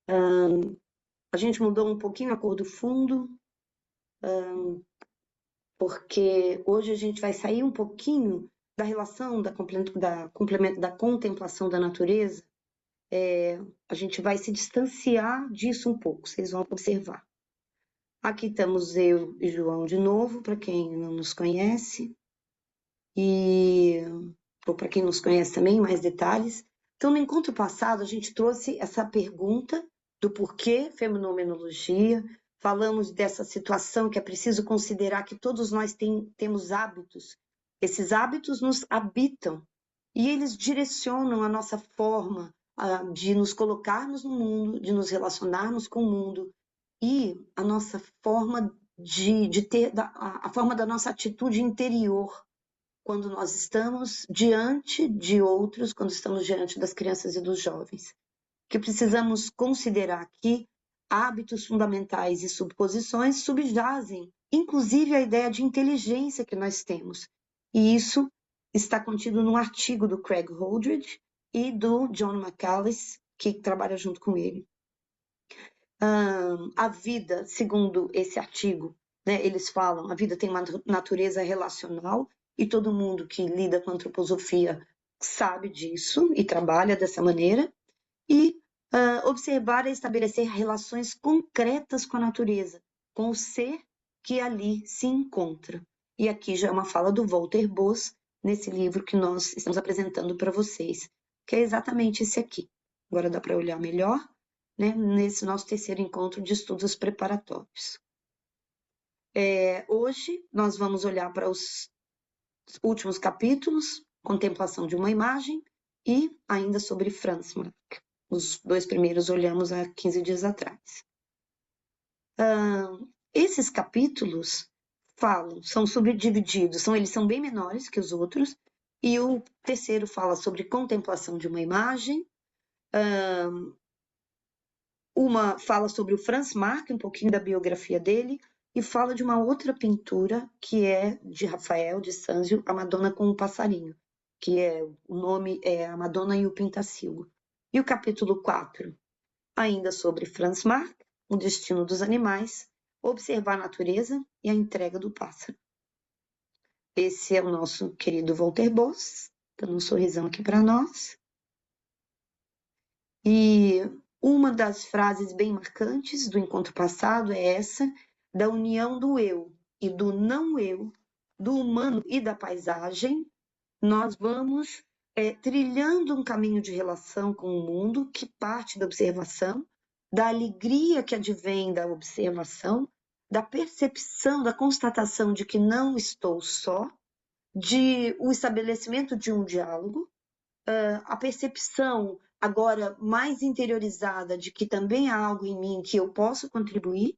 A gente mudou um pouquinho a cor do fundo, porque hoje a gente vai sair um pouquinho da relação da contemplação da natureza. A gente vai se distanciar disso um pouco, vocês vão observar. Aqui estamos eu e João de novo, para quem não nos conhece, ou para quem nos conhece também, mais detalhes. Então, no encontro passado, a gente trouxe essa pergunta do porquê fenomenologia, falamos dessa situação que é preciso considerar que todos nós temos hábitos, esses hábitos nos habitam e eles direcionam a nossa forma de nos colocarmos no mundo, de nos relacionarmos com o mundo e a nossa forma de ter, a forma da nossa atitude interior quando nós estamos diante de outros, quando estamos diante das crianças e dos jovens. Que precisamos considerar que hábitos fundamentais e suposições subjazem, inclusive a ideia de inteligência que nós temos. E isso está contido num artigo do Craig Holdridge e do John McAuliffe, que trabalha junto com ele. A vida, segundo esse artigo, né, eles falam, a vida tem uma natureza relacional e todo mundo que lida com antroposofia sabe disso e trabalha dessa maneira. E observar e estabelecer relações concretas com a natureza, com o ser que ali se encontra. E aqui já é uma fala do Walter Boas, nesse livro que nós estamos apresentando para vocês, que é exatamente esse aqui. Agora dá para olhar melhor, né, nesse nosso terceiro encontro de estudos preparatórios. Hoje nós vamos olhar para os últimos capítulos, Contemplação de uma Imagem, e ainda sobre Franz Marc. Os dois primeiros olhamos há 15 dias atrás. Esses capítulos são subdivididos, eles são bem menores que os outros, e o terceiro fala sobre contemplação de uma imagem, uma fala sobre o Franz Marc, um pouquinho da biografia dele, e fala de uma outra pintura que é de Rafael de Sanzio, A Madonna com o Passarinho, que o nome é A Madonna e o Pintacilgo. E o capítulo 4, ainda sobre Franz Marc, O Destino dos Animais, Observar a Natureza e a Entrega do Pássaro. Esse é o nosso querido Walter Boas, dando um sorrisão aqui para nós. E uma das frases bem marcantes do encontro passado é essa, da união do eu e do não eu, do humano e da paisagem. Nós vamos trilhando um caminho de relação com o mundo que parte da observação, da alegria que advém da observação, da percepção, da constatação de que não estou só, de o estabelecimento de um diálogo, a percepção agora mais interiorizada de que também há algo em mim que eu posso contribuir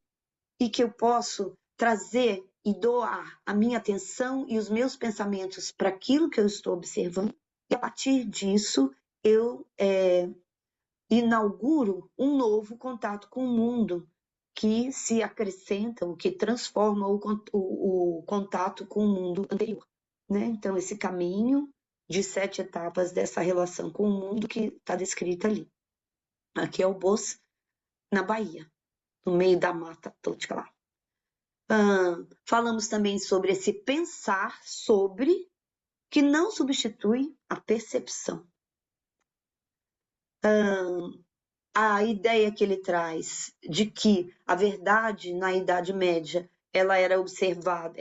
e que eu posso trazer e doar a minha atenção e os meus pensamentos para aquilo que eu estou observando. E a partir disso, eu inauguro um novo contato com o mundo que se acrescenta, o que transforma o contato com o mundo anterior. Né? Então, esse caminho de 7 etapas dessa relação com o mundo que está descrita ali. Aqui é o Boas, na Bahia, no meio da Mata Atlântica lá. Falamos também sobre esse pensar sobre, que não substitui a percepção. A ideia que ele traz de que a verdade na Idade Média ela era observada,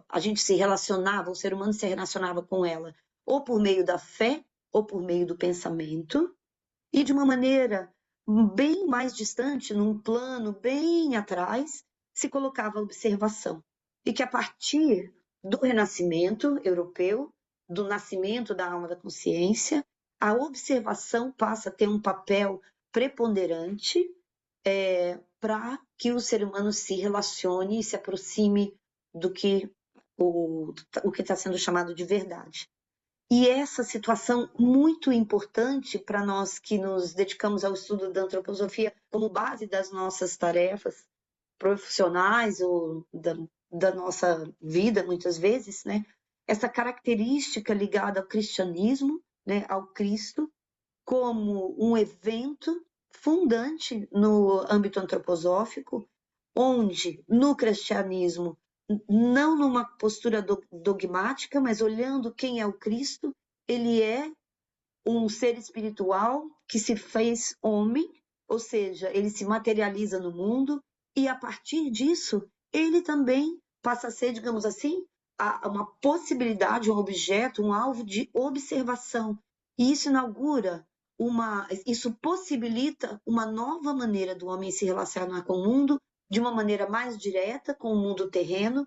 a gente se relacionava, o ser humano se relacionava com ela ou por meio da fé ou por meio do pensamento, e de uma maneira bem mais distante, num plano bem atrás, se colocava a observação. E que a partir do Renascimento europeu, do nascimento da alma da consciência, a observação passa a ter um papel preponderante para que o ser humano se relacione e se aproxime do que o que está sendo chamado de verdade. E essa situação muito importante para nós que nos dedicamos ao estudo da antroposofia como base das nossas tarefas profissionais ou da nossa vida, muitas vezes, né? Essa característica ligada ao cristianismo, né? Ao Cristo, como um evento fundante no âmbito antroposófico, onde no cristianismo, não numa postura dogmática, mas olhando quem é o Cristo, ele é um ser espiritual que se fez homem, ou seja, ele se materializa no mundo, e a partir disso, ele também passa a ser, digamos assim, uma possibilidade, um objeto, um alvo de observação. E isso inaugura isso possibilita uma nova maneira do homem se relacionar com o mundo, de uma maneira mais direta com o mundo terreno,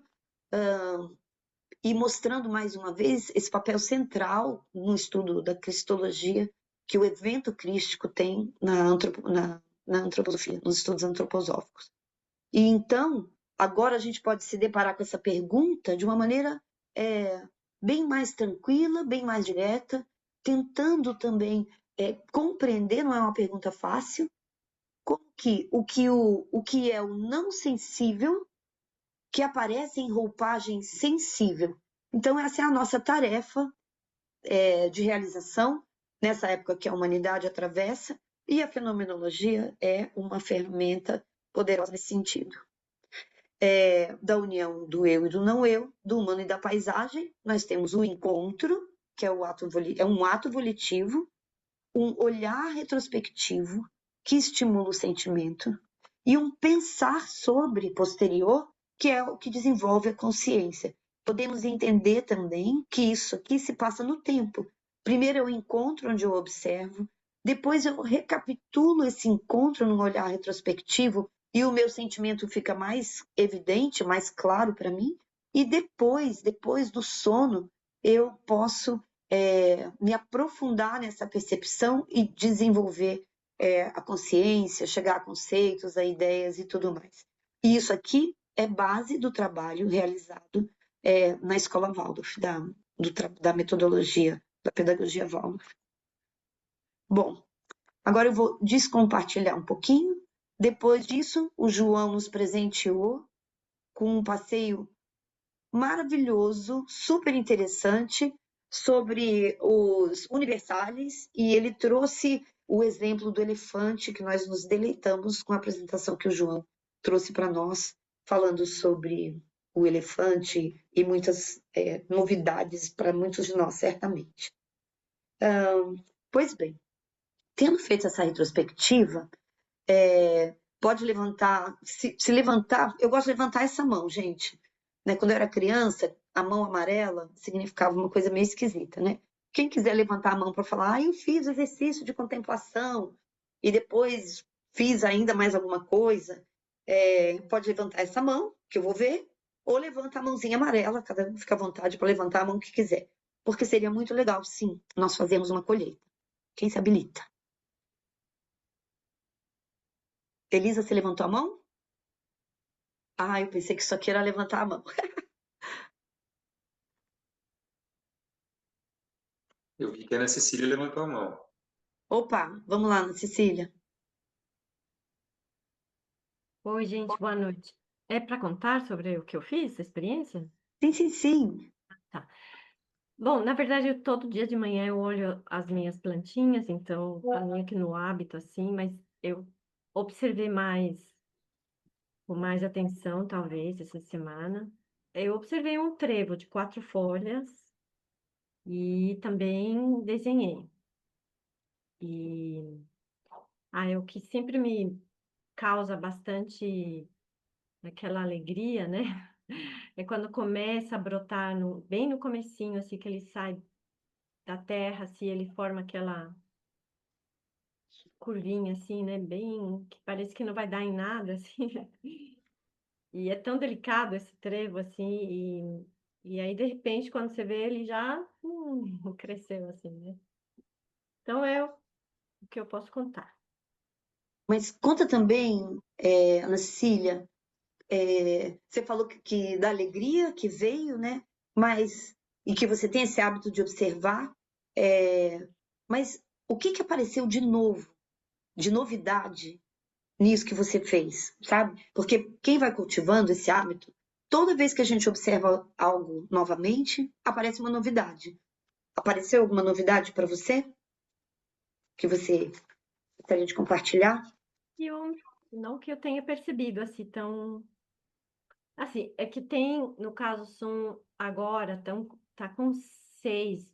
e mostrando mais uma vez esse papel central no estudo da cristologia que o evento crístico tem na antroposofia, nos estudos antroposóficos. E então, agora a gente pode se deparar com essa pergunta de uma maneira bem mais tranquila, bem mais direta, tentando também compreender, não é uma pergunta fácil, como que o que é o não sensível que aparece em roupagem sensível. Então, essa é a nossa tarefa de realização nessa época que a humanidade atravessa, e a fenomenologia é uma ferramenta poderosa nesse sentido. Da união do eu e do não eu, do humano e da paisagem, nós temos o encontro, que é um ato volitivo, um olhar retrospectivo que estimula o sentimento, e um pensar sobre posterior, que é o que desenvolve a consciência. Podemos entender também que isso aqui se passa no tempo. Primeiro eu encontro onde eu observo, depois eu recapitulo esse encontro num olhar retrospectivo e o meu sentimento fica mais evidente, mais claro para mim, e depois do sono, eu posso me aprofundar nessa percepção e desenvolver a consciência, chegar a conceitos, a ideias e tudo mais. E isso aqui é base do trabalho realizado na Escola Waldorf, da metodologia, da pedagogia Waldorf. Bom, agora eu vou descompartilhar um pouquinho. Depois disso, o João nos presenteou com um passeio maravilhoso, super interessante, sobre os universales, e ele trouxe o exemplo do elefante, que nós nos deleitamos com a apresentação que o João trouxe para nós, falando sobre o elefante e muitas novidades para muitos de nós, certamente. Pois bem, tendo feito essa retrospectiva, pode levantar, se levantar, eu gosto de levantar essa mão, gente. Né? Quando eu era criança, a mão amarela significava uma coisa meio esquisita, né? Quem quiser levantar a mão para falar, eu fiz exercício de contemplação e depois fiz ainda mais alguma coisa, pode levantar essa mão, que eu vou ver, ou levanta a mãozinha amarela, cada um fica à vontade para levantar a mão que quiser. Porque seria muito legal, sim, nós fazemos uma colheita. Quem se habilita? Elisa, você levantou a mão? Ah, eu pensei que isso aqui era levantar a mão. Eu vi que a Ana Cecília levantou a mão. Opa, vamos lá, Ana Cecília. Oi, gente, boa noite. É para contar sobre o que eu fiz, a experiência? Sim, sim, sim. Tá. Bom, na verdade, todo dia de manhã eu olho as minhas plantinhas, então, tá meio que no hábito, assim, mas eu observei com mais atenção, talvez, essa semana. Eu observei um trevo de 4 folhas e também desenhei. E o que sempre me causa bastante aquela alegria, né? É quando começa a brotar bem no comecinho, assim, que ele sai da terra, assim, ele forma aquela curvinha, assim, né? Bem, que parece que não vai dar em nada, assim. E é tão delicado esse trevo, assim, e aí, de repente, quando você vê, ele já cresceu, assim, né? Então, é o que eu posso contar. Mas conta também, Ana Cecília, você falou que da alegria que veio, né? Mas, e que você tem esse hábito de observar, mas o que apareceu de novo, de novidade nisso que você fez, sabe? Porque quem vai cultivando esse hábito, toda vez que a gente observa algo novamente, aparece uma novidade. Apareceu alguma novidade para você? Que você gostaria de compartilhar? Não que eu tenha percebido assim tão. Assim, é que tem, no caso, são agora, tá com seis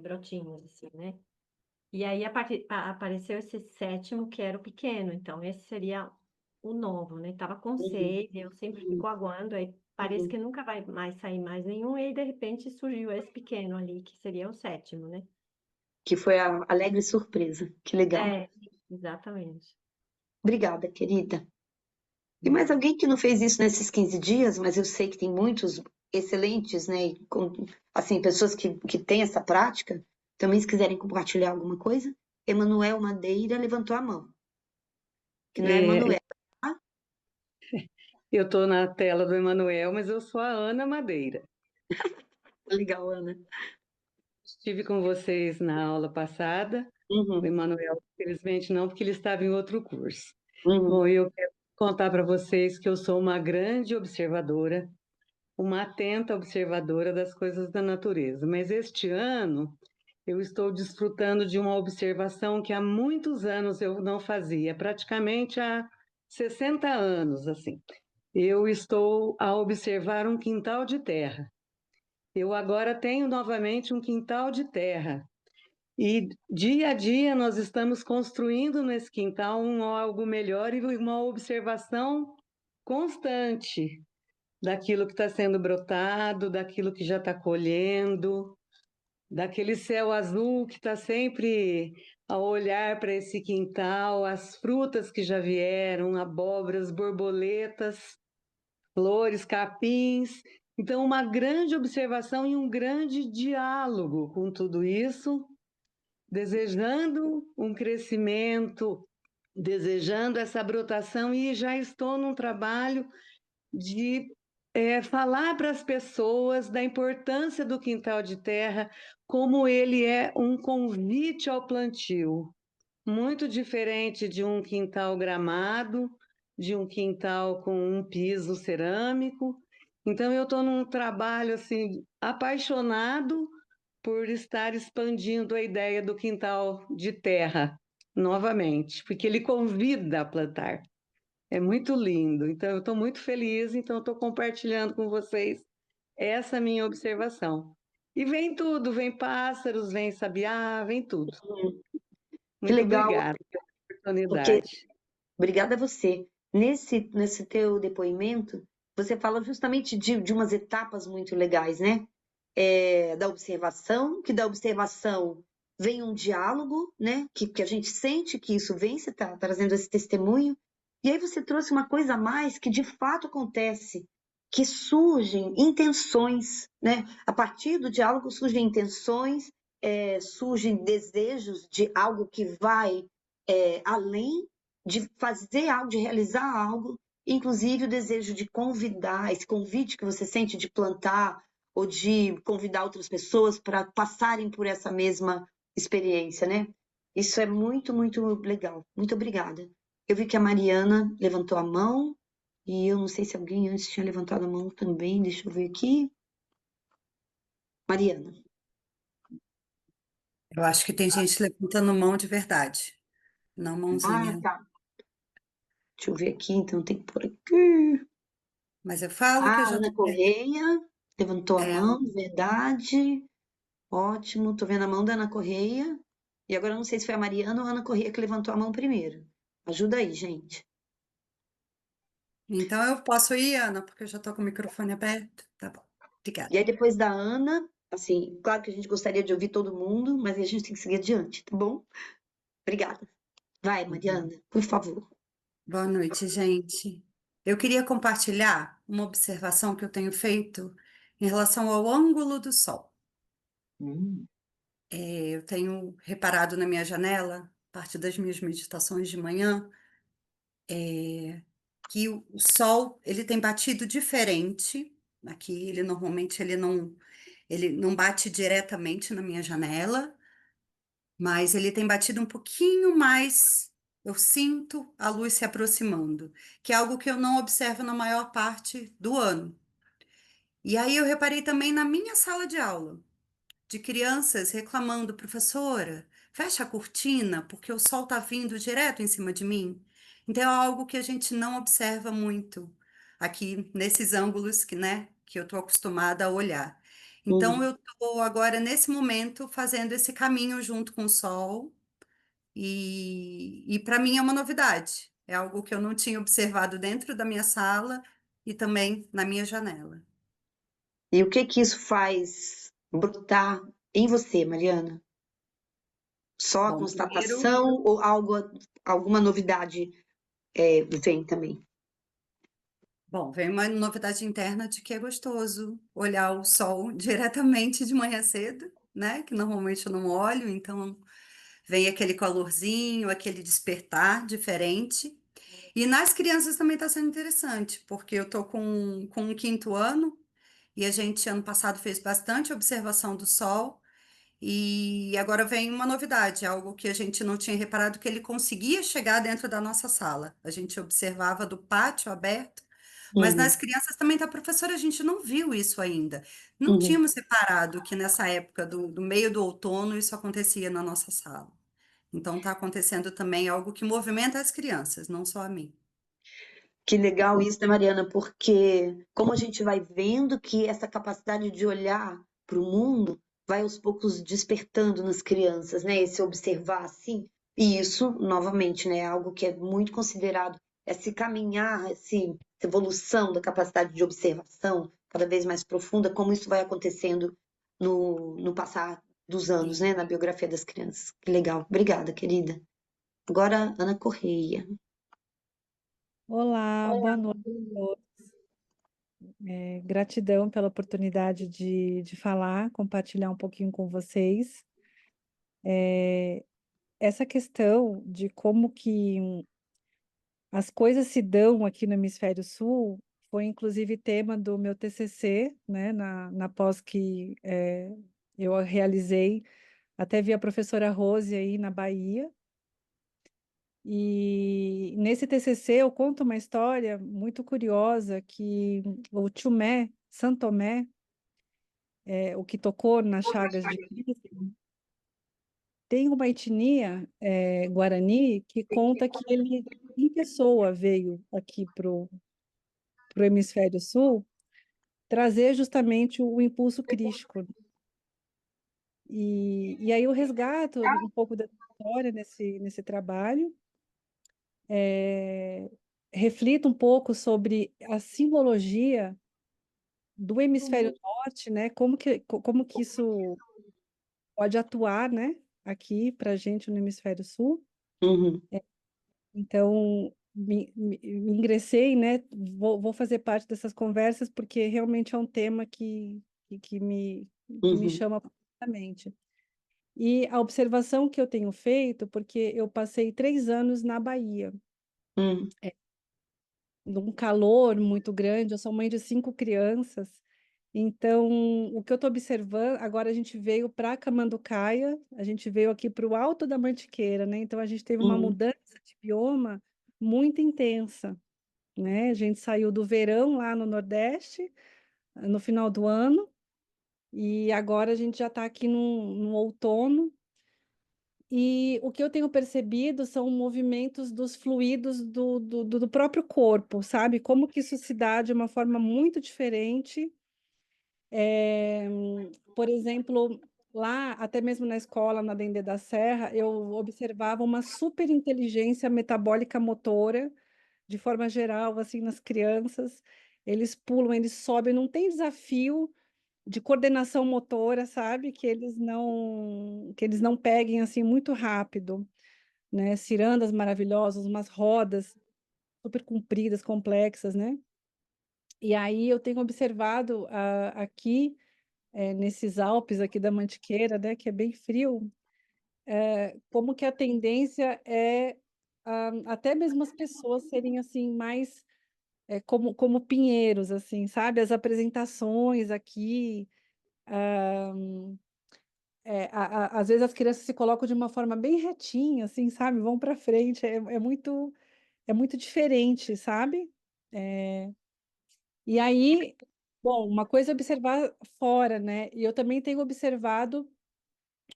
brotinhos, assim, né? E aí apareceu esse sétimo, que era o pequeno, então esse seria o novo, né? Tava com Uhum, 6, eu sempre uhum, fico aguando, aí parece uhum. que nunca vai mais sair mais nenhum, e aí de repente surgiu esse pequeno ali, que seria o sétimo, né? Que foi a alegre surpresa. Que legal. É, exatamente. Obrigada, querida. E mais alguém que não fez isso nesses 15 dias, mas eu sei que tem muitos excelentes, né? Assim, pessoas que têm essa prática. Também, se quiserem compartilhar alguma coisa. Emanuel Madeira levantou a mão. Que não é É, Emanuel, tá? eu estou na tela do Emanuel, mas eu sou a Ana Madeira. Legal, Ana. Estive com vocês na aula passada. O Uhum, Emanuel, infelizmente, não, porque ele estava em outro curso. uhum. Bom, eu quero contar para vocês que eu sou uma grande observadora, uma atenta observadora das coisas da natureza. Mas este ano eu estou desfrutando de uma observação que há muitos anos eu não fazia, praticamente há 60 anos, assim. Eu estou a observar um quintal de terra. Eu agora tenho novamente um quintal de terra. E dia a dia nós estamos construindo nesse quintal algo melhor e uma observação constante daquilo que está sendo brotado, daquilo que já está colhendo, daquele céu azul que está sempre a olhar para esse quintal, as frutas que já vieram, abóboras, borboletas, flores, capins. Então, uma grande observação e um grande diálogo com tudo isso, desejando um crescimento, desejando essa brotação, e já estou num trabalho de falar para as pessoas da importância do quintal de terra, como ele é um convite ao plantio, muito diferente de um quintal gramado, de um quintal com um piso cerâmico. Então, eu estou num trabalho assim apaixonado por estar expandindo a ideia do quintal de terra novamente, porque ele convida a plantar. É muito lindo. Então, eu estou muito feliz, então estou compartilhando com vocês essa minha observação. E vem tudo, vem pássaros, vem sabiá, vem tudo. Que Muito legal, obrigada pela porque oportunidade. obrigada a você. Nesse teu depoimento, você fala justamente de umas etapas muito legais, né? Da observação, que da observação vem um diálogo, né? Que a gente sente que isso vem, você está trazendo esse testemunho. E aí você trouxe uma coisa a mais que de fato acontece, que surgem intenções, né? A partir do diálogo surgem intenções, surgem desejos de algo que vai além de fazer algo, de realizar algo, inclusive o desejo de convidar, esse convite que você sente de plantar ou de convidar outras pessoas para passarem por essa mesma experiência, né? Isso é muito, muito legal. Muito obrigada. Eu vi que a Mariana levantou a mão e eu não sei se alguém antes tinha levantado a mão também. Deixa eu ver aqui. Mariana. Eu acho que tem gente levantando mão de verdade, não Ah, mãozinha. tá. Deixa eu ver aqui, então tem que pôr aqui. Mas eu falo que eu Ah, já Ana tô. Correia levantou a É, mão, verdade. Ótimo, tô vendo a mão da Ana Correia. E agora eu não sei se foi a Mariana ou a Ana Correia que levantou a mão primeiro. Ajuda aí, gente. então eu posso ir, Ana, porque eu já tô com o microfone aberto. Tá bom. E aí Obrigada. depois da Ana, assim, claro que a gente gostaria de ouvir todo mundo, mas aí a gente tem que seguir adiante, tá bom? Obrigada. Vai, Mariana, por favor. Boa noite, gente. Eu queria compartilhar uma observação que eu tenho feito em relação ao ângulo do sol. Eu tenho reparado na minha janela, parte das minhas meditações de manhã, que o sol ele tem batido diferente. Aqui ele normalmente ele não bate diretamente na minha janela, mas ele tem batido um pouquinho mais. Eu sinto a luz se aproximando, que é algo que eu não observo na maior parte do ano. E aí eu reparei também na minha sala de aula, de crianças reclamando, professora, fecha a cortina, porque o sol está vindo direto em cima de mim. Então, é algo que a gente não observa muito aqui nesses ângulos que, né, que eu estou acostumada a olhar. Então, Uhum. eu estou agora, nesse momento, fazendo esse caminho junto com o sol, e para mim é uma novidade. É algo que eu não tinha observado dentro da minha sala e também na minha janela. E o que que isso faz brotar em você, Mariana? Só a Bom, primeiro, constatação ou alguma novidade vem também? bom, vem uma novidade interna de que é gostoso olhar o sol diretamente de manhã cedo, né? Que normalmente eu não olho, então vem aquele calorzinho, aquele despertar diferente. E nas crianças também está sendo interessante, porque eu tô com um quinto ano e a gente ano passado fez bastante observação do sol. E agora vem uma novidade, algo que a gente não tinha reparado, que ele conseguia chegar dentro da nossa sala. A gente observava do pátio aberto, mas nas Uhum, crianças também tá, professora, a gente não viu isso ainda. Não uhum. tínhamos reparado que nessa época do meio do outono isso acontecia na nossa sala. Então está acontecendo também algo que movimenta as crianças, não só a mim. Que legal isso, né, Mariana? Porque como a gente vai vendo que essa capacidade de olhar para o mundo vai aos poucos despertando nas crianças, né? Esse observar assim. E isso, novamente, né, é algo que é muito considerado, esse caminhar, essa evolução da capacidade de observação cada vez mais profunda, como isso vai acontecendo no passar dos anos, né, na biografia das crianças. Que legal. Obrigada, querida. Agora, Ana Correia. Olá, boa noite a todos. Gratidão pela oportunidade de falar, compartilhar um pouquinho com vocês. Essa questão de como que as coisas se dão aqui no Hemisfério Sul foi inclusive tema do meu TCC, né, na pós que eu realizei, até vi a professora Rose aí na Bahia. E nesse TCC eu conto uma história muito curiosa que o Chumé, Santomé, o que tocou nas Chagas de Cristo, tem uma etnia Guarani que conta que ele, em pessoa, veio aqui para o Hemisfério Sul trazer justamente o impulso crístico. E aí eu resgato um pouco da história nesse trabalho, reflito um pouco sobre a simbologia do hemisfério norte, né? Como que isso pode atuar, né? Aqui para a gente no hemisfério sul. Uhum, Então, me ingressei, né? Vou fazer parte dessas conversas porque realmente é um tema que me uhum, chama profundamente. E a observação que eu tenho feito, porque eu passei 3 anos na Bahia, uhum, num calor muito grande, eu sou mãe de 5 crianças. Então, o que eu estou observando, agora a gente veio para Camanducaia, a gente veio aqui para o Alto da Mantiqueira, né? Então, a gente teve uma uhum, mudança de bioma muito intensa, né? A gente saiu do verão lá no Nordeste, no final do ano, e agora a gente já está aqui no outono. E o que eu tenho percebido são movimentos dos fluidos do próprio corpo, sabe? Como que isso se dá de uma forma muito diferente. É, por exemplo, lá, até mesmo na escola, na Dendê da Serra, eu observava uma super inteligência metabólica motora, de forma geral, assim, nas crianças. Eles pulam, eles sobem, não tem desafio de coordenação motora, sabe? Que eles não peguem assim muito rápido, né? Cirandas maravilhosas, umas rodas super compridas, complexas, né? E aí eu tenho observado aqui nesses Alpes aqui da Mantiqueira, né, que é bem frio, como que a tendência é até mesmo as pessoas serem assim mais como pinheiros, assim, sabe? As apresentações aqui, às vezes as crianças se colocam de uma forma bem retinha, assim, sabe? Vão para frente, é muito diferente, sabe? E aí, bom, uma coisa é observar fora, né? E eu também tenho observado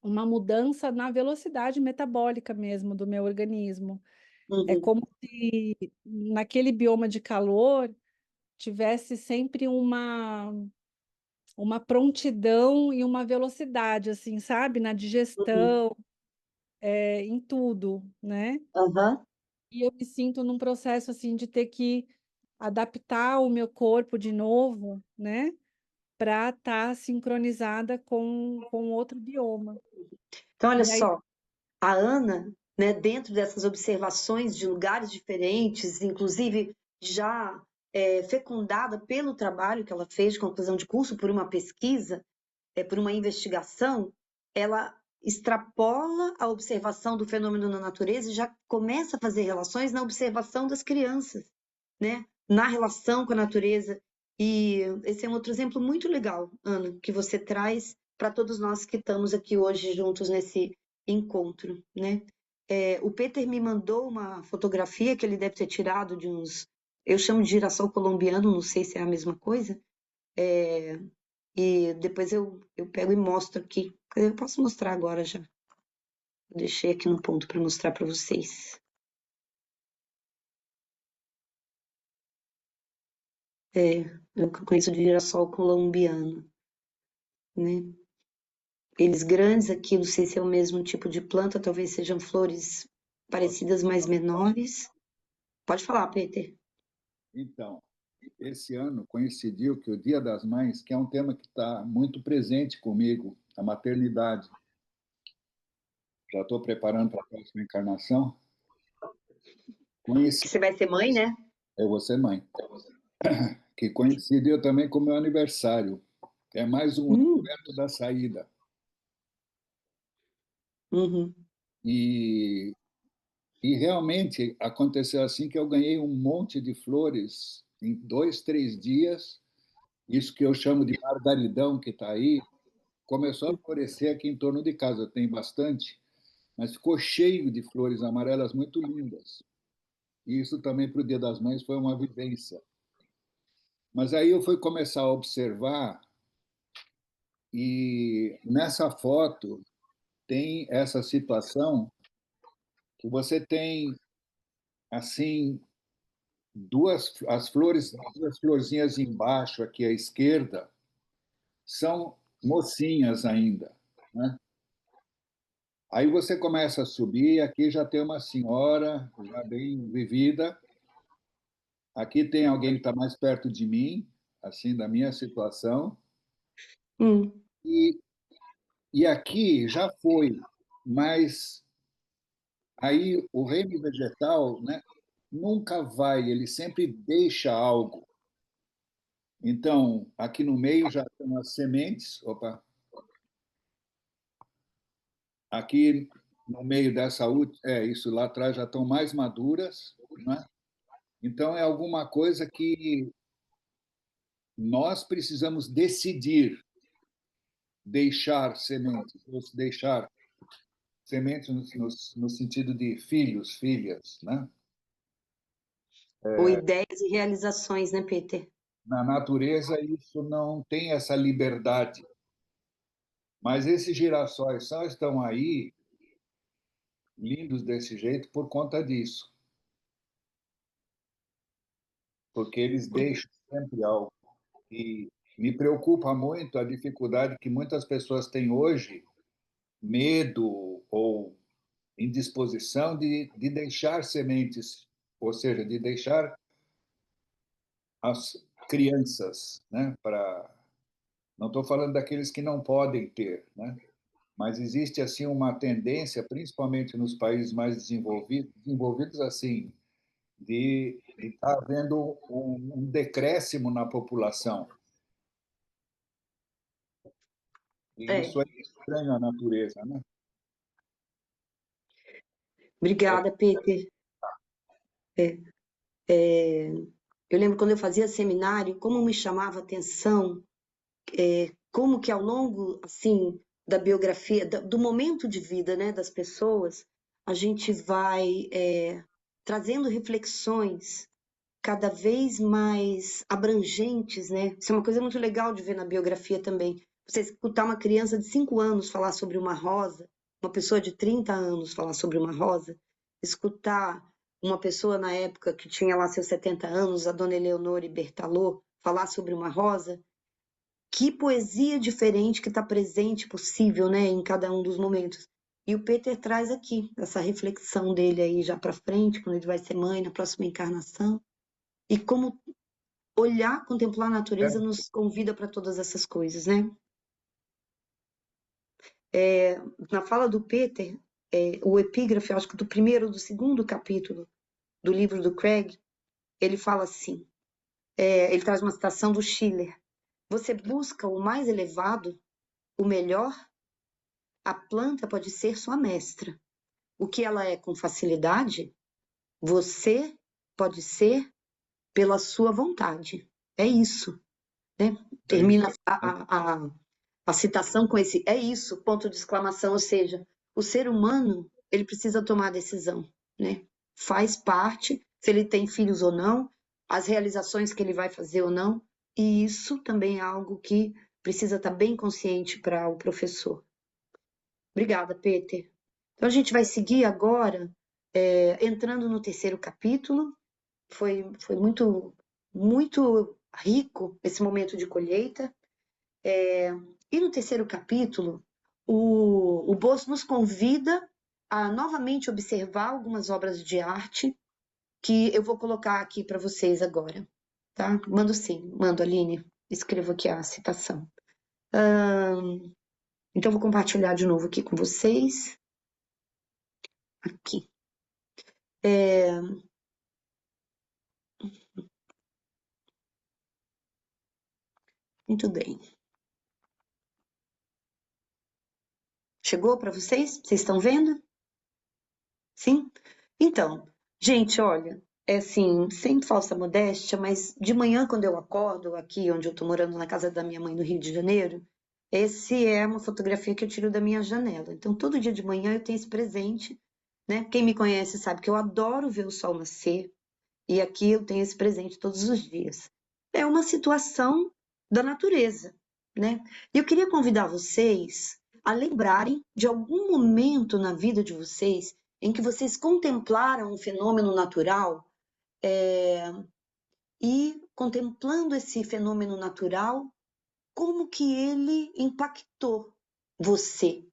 uma mudança na velocidade metabólica mesmo do meu organismo. É Uhum, como se naquele bioma de calor tivesse sempre uma prontidão e uma velocidade, assim, sabe? Na uhum, digestão, em tudo, né? aham. E eu me sinto num processo, assim, de ter que adaptar o meu corpo de novo, né? Para estar sincronizada com outro bioma. Então, olha E aí, só, a Ana, né, dentro dessas observações de lugares diferentes, inclusive já fecundada pelo trabalho que ela fez de conclusão de curso, por uma pesquisa, por uma investigação, ela extrapola a observação do fenômeno na natureza e já começa a fazer relações na observação das crianças, né? Na relação com a natureza. E esse é um outro exemplo muito legal, Ana, que você traz para todos nós que estamos aqui hoje juntos nesse encontro, né? O Peter me mandou uma fotografia que ele deve ter tirado de uns, eu chamo de girassol colombiano, não sei se é a mesma coisa, e depois eu pego e mostro aqui. Eu posso mostrar agora já. Eu deixei aqui no ponto para mostrar para vocês. Eu conheço de girassol colombiano, né? Eles grandes aqui, não sei se é o mesmo tipo de planta, talvez sejam flores parecidas, mas menores. Pode falar, Peter. Então, esse ano coincidiu que o Dia das Mães, que é um tema que está muito presente comigo, a maternidade. Já estou preparando para a próxima encarnação. Que Conheci, você vai ser mãe, né? eu vou ser mãe, que coincidiu também com o meu aniversário. É mais um ano Hum, perto da saída. uhum, E, e realmente aconteceu assim que eu ganhei um monte de flores em 2, 3 dias. Isso que eu chamo de margaridão, que está aí, começou a florescer aqui em torno de casa. Tem bastante, mas ficou cheio de flores amarelas muito lindas. E isso também para o Dia das Mães foi uma vivência. Mas aí eu fui começar a observar e nessa foto tem essa situação que você tem assim as flores, duas florzinhas embaixo aqui à esquerda são mocinhas ainda, né? Aí você começa a subir, aqui já tem uma senhora já bem vivida, aqui tem alguém que está mais perto de mim, assim, da minha situação, hum. e, e aqui já foi, mas aí o reino vegetal, né, nunca vai, ele sempre deixa algo. Então, aqui no meio já estão as sementes, opa, aqui no meio dessa última, isso lá atrás já estão mais maduras, né? Então é alguma coisa que nós precisamos decidir deixar sementes, deixar sementes no sentido de filhos, filhas, né? Ou ideias e realizações, né, Peter? Na natureza isso não tem essa liberdade, mas esses girassóis só estão aí lindos desse jeito por conta disso, porque eles deixam sempre algo. E me preocupa muito a dificuldade que muitas pessoas têm hoje, medo ou indisposição de deixar sementes, ou seja, de deixar as crianças, né, para não estou falando daqueles que não podem ter, né? Mas existe assim uma tendência, principalmente nos países mais desenvolvidos assim, de estar havendo um decréscimo na população. E É, isso é estranho à natureza, né? obrigada, Peter. É, é, eu lembro quando eu fazia seminário, como me chamava a atenção, como que ao longo, assim, da biografia, do momento de vida, né, das pessoas, a gente vai trazendo reflexões cada vez mais abrangentes, né? Isso é uma coisa muito legal de ver na biografia também, Você escutar uma criança de 5 anos falar sobre uma rosa, uma pessoa de 30 anos falar sobre uma rosa, escutar uma pessoa na época que tinha lá seus 70 anos, a dona Eleonora Bertalô, falar sobre uma rosa, que poesia diferente que está presente, possível, né, em cada um dos momentos. E o Peter traz aqui essa reflexão dele aí já para frente, quando ele vai ser mãe, na próxima encarnação, e como olhar, contemplar a natureza nos convida para todas essas coisas, né? Na fala do Peter, o epígrafe, acho que do primeiro ou do segundo capítulo do livro do Craig, ele fala assim, ele traz uma citação do Schiller: você busca o mais elevado, o melhor? A planta pode ser sua mestra. O que ela é com facilidade, você pode ser pela sua vontade. É isso, né? Termina a citação com esse é isso, ponto de exclamação, ou seja, o ser humano, ele precisa tomar decisão, né? Faz parte, se ele tem filhos ou não, as realizações que ele vai fazer ou não, e isso também é algo que precisa estar bem consciente para o professor. Obrigada, Peter. Então a gente vai seguir agora, entrando no terceiro capítulo. Foi muito, muito rico esse momento de colheita. E no terceiro capítulo, o Bosco nos convida a novamente observar algumas obras de arte que eu vou colocar aqui para vocês agora. Tá? Mando sim, mando, Aline. Escrevo aqui a citação. Então, vou compartilhar de novo aqui com vocês. Aqui. Muito bem. Chegou para vocês? Vocês estão vendo? Sim? Então, gente, olha, é assim, sem falsa modéstia, mas de manhã, quando eu acordo, aqui onde eu estou morando, na casa da minha mãe, no Rio de Janeiro, esse é uma fotografia que eu tiro da minha janela. Então, todo dia de manhã eu tenho esse presente, né? Quem me conhece sabe que eu adoro ver o sol nascer, e aqui eu tenho esse presente todos os dias. É uma situação da natureza, né? E eu queria convidar vocês a lembrarem de algum momento na vida de vocês em que vocês contemplaram um fenômeno natural e, contemplando esse fenômeno natural, como que ele impactou você.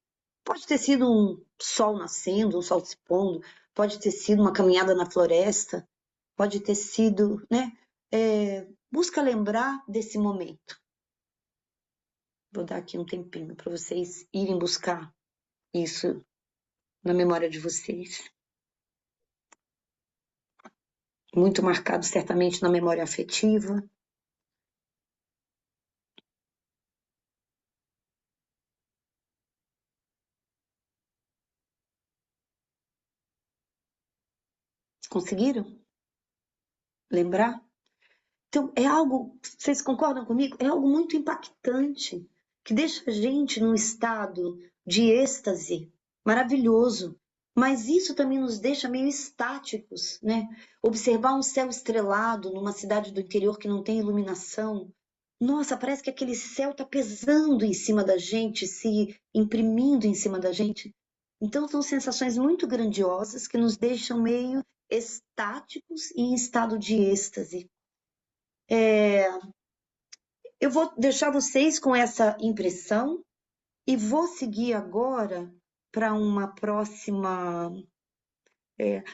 Pode ter sido um sol nascendo, um sol se pondo, pode ter sido uma caminhada na floresta, pode ter sido, né? Busca lembrar desse momento. Vou dar aqui um tempinho para vocês irem buscar isso na memória de vocês. Muito marcado certamente na memória afetiva. Conseguiram lembrar? Então, é algo, vocês concordam comigo? É algo muito impactante, que deixa a gente num estado de êxtase maravilhoso. Mas isso também nos deixa meio estáticos, né? Observar um céu estrelado numa cidade do interior que não tem iluminação. Nossa, parece que aquele céu está pesando em cima da gente, se imprimindo em cima da gente. Então, são sensações muito grandiosas que nos deixam meio estáticos e em estado de êxtase. Eu vou deixar vocês com essa impressão e vou seguir agora para uma próxima.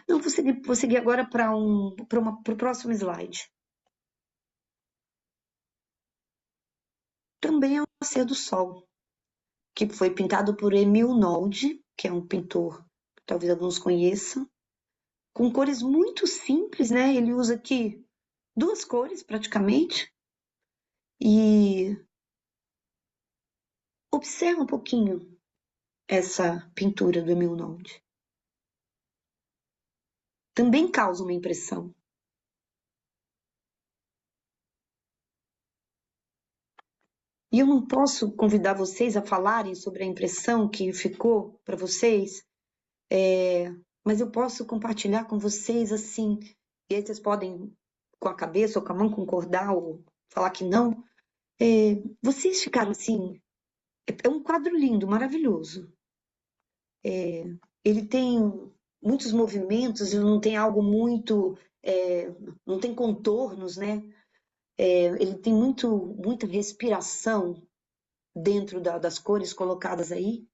Não, vou seguir agora para o próximo slide. Também é o Nascer do Sol, que foi pintado por Emil Nolde, que é um pintor que talvez alguns conheçam, com cores muito simples, né? Ele usa aqui 2 cores praticamente. E observa um pouquinho essa pintura do Emil Nolde. Também causa uma impressão. E eu não posso convidar vocês a falarem sobre a impressão que ficou para vocês, mas eu posso compartilhar com vocês assim, e aí vocês podem com a cabeça ou com a mão concordar ou falar que não. Vocês ficaram assim É um quadro lindo, maravilhoso. Ele tem muitos movimentos, ele não tem algo muito, não tem contornos, né? Ele tem muita respiração dentro das cores colocadas aí,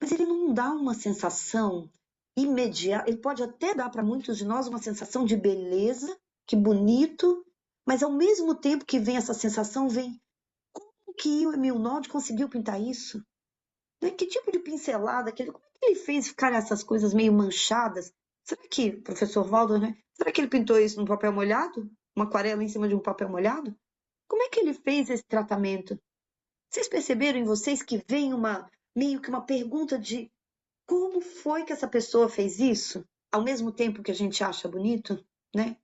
mas ele não dá uma sensação imediata. Ele pode até dar para muitos de nós uma sensação de beleza, que bonito, mas ao mesmo tempo que vem essa sensação, vem como que o Emil Nolde conseguiu pintar isso? Né? Que tipo de pincelada, como é que ele fez ficar essas coisas meio manchadas? Será que, professor Waldo, né? Será que ele pintou isso num papel molhado? Uma aquarela em cima de um papel molhado? Como é que ele fez esse tratamento? Vocês perceberam em vocês que vem meio que uma pergunta de como foi que essa pessoa fez isso? Ao mesmo tempo que a gente acha bonito, né?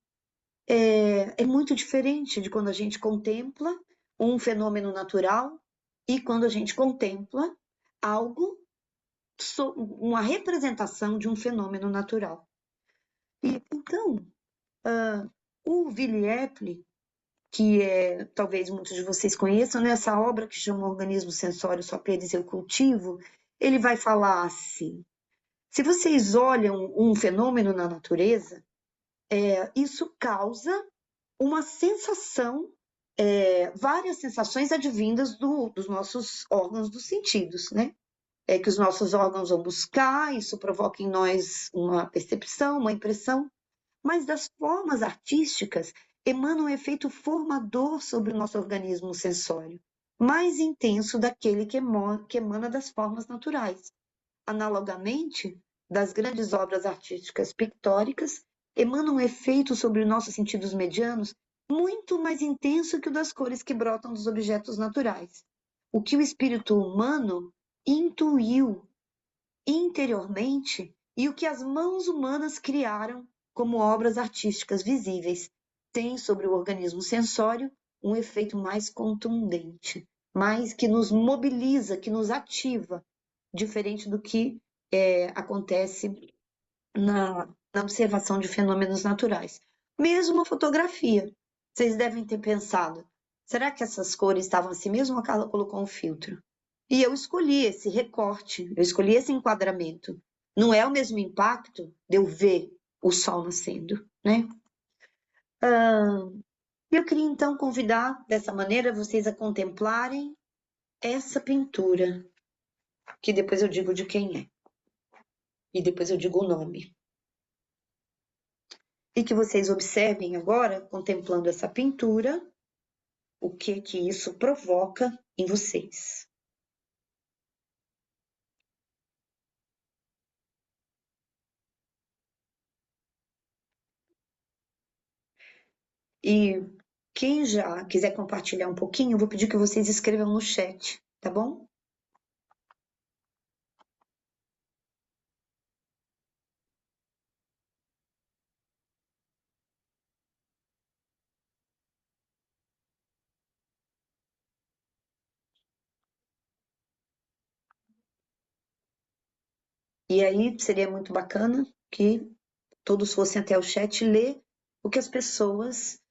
É muito diferente de quando a gente contempla um fenômeno natural e quando a gente contempla algo, uma representação de um fenômeno natural. E então, o Willy Epley, que talvez muitos de vocês conheçam, nessa obra que chama Organismo Sensório, Só Perdes Eu Cultivo, ele vai falar assim: se vocês olham um fenômeno na natureza, isso causa uma sensação, várias sensações advindas dos nossos órgãos dos sentidos, né? Que os nossos órgãos vão buscar, isso provoca em nós uma percepção, uma impressão, mas das formas artísticas emana um efeito formador sobre o nosso organismo sensório, mais intenso daquele que emana das formas naturais. Analogamente, das grandes obras artísticas pictóricas, emana um efeito sobre nossos sentidos medianos muito mais intenso que o das cores que brotam dos objetos naturais. O que o espírito humano intuiu interiormente e o que as mãos humanas criaram como obras artísticas visíveis tem sobre o organismo sensório um efeito mais contundente, mais que nos mobiliza, que nos ativa, diferente do que acontece na observação de fenômenos naturais. Mesmo a fotografia. Vocês devem ter pensado, será que essas cores estavam assim mesmo ou a Carla colocou um filtro? E eu escolhi esse recorte, eu escolhi esse enquadramento. Não é o mesmo impacto de eu ver o sol nascendo, né? Eu queria então convidar dessa maneira vocês a contemplarem essa pintura, que depois eu digo de quem é. E depois eu digo o nome. E que vocês observem agora, contemplando essa pintura, o que isso provoca em vocês. E quem já quiser compartilhar um pouquinho, eu vou pedir que vocês escrevam no chat, tá bom? E aí seria muito bacana que todos fossem até o chat ler o que as pessoas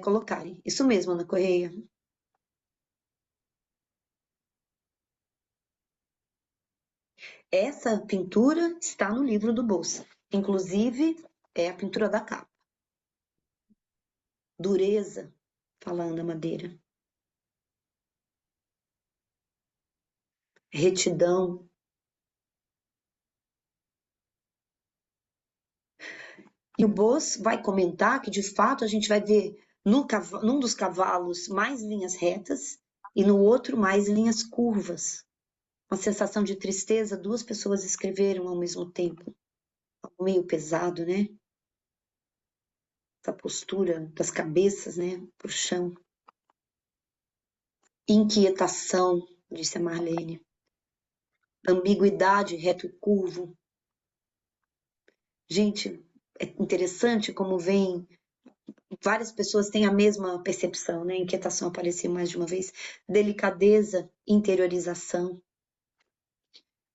colocarem. Isso mesmo, Ana Correia. Essa pintura está no livro do Bolsa. Inclusive, é a pintura da capa. Dureza, fala Ana Madeira. Retidão. E o Boss vai comentar que, de fato, a gente vai ver num dos cavalos mais linhas retas e no outro mais linhas curvas. Uma sensação de tristeza, duas pessoas escreveram ao mesmo tempo. Algo meio pesado, né? Essa postura das cabeças, né, pro chão. Inquietação, disse a Marlene. Ambiguidade, reto e curvo. Gente, é interessante como vem. Várias pessoas têm a mesma percepção, né? Inquietação apareceu mais de uma vez. Delicadeza, interiorização.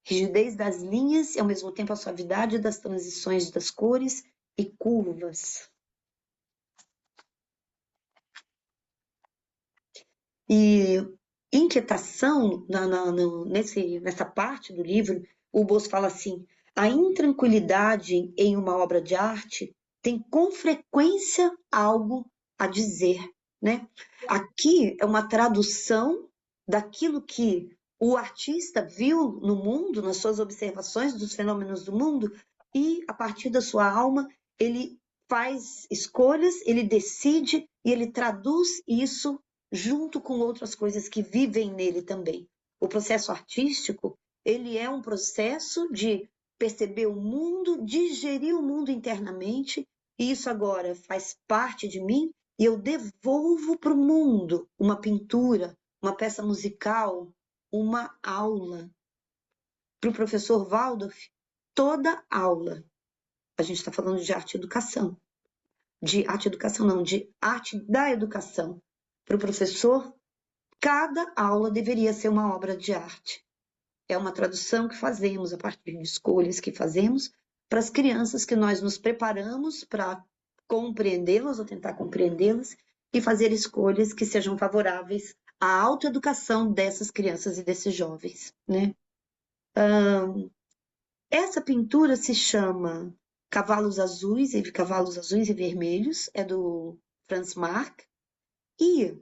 Rigidez das linhas e, ao mesmo tempo, a suavidade das transições das cores e curvas. E inquietação, nessa parte do livro, o Bosco fala assim: a intranquilidade em uma obra de arte tem com frequência algo a dizer, né? Aqui é uma tradução daquilo que o artista viu no mundo, nas suas observações dos fenômenos do mundo, e a partir da sua alma ele faz escolhas, ele decide e ele traduz isso junto com outras coisas que vivem nele também. O processo artístico, ele é um processo de perceber o mundo, digerir o mundo internamente, e isso agora faz parte de mim, e eu devolvo para o mundo uma pintura, uma peça musical, uma aula. Para o professor Waldorf, toda aula, a gente está falando de arte e educação, de arte da educação. Para o professor, cada aula deveria ser uma obra de arte. É uma tradução que fazemos a partir de escolhas que fazemos para as crianças, que nós nos preparamos para compreendê-las ou tentar compreendê-las e fazer escolhas que sejam favoráveis à autoeducação dessas crianças e desses jovens, né? Essa pintura se chama Cavalos Azuis e Vermelhos, é do Franz Marc, e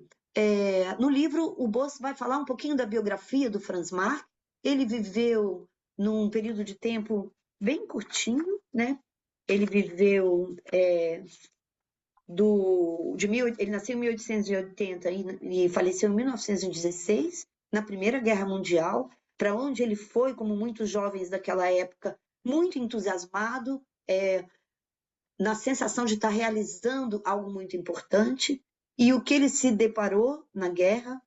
no livro o Bosco vai falar um pouquinho da biografia do Franz Marc. Ele viveu num período de tempo bem curtinho, né? Ele viveu ele nasceu em 1880 e faleceu em 1916, na Primeira Guerra Mundial, para onde ele foi, como muitos jovens daquela época, muito entusiasmado, na sensação de estar realizando algo muito importante. E o que ele se deparou na guerra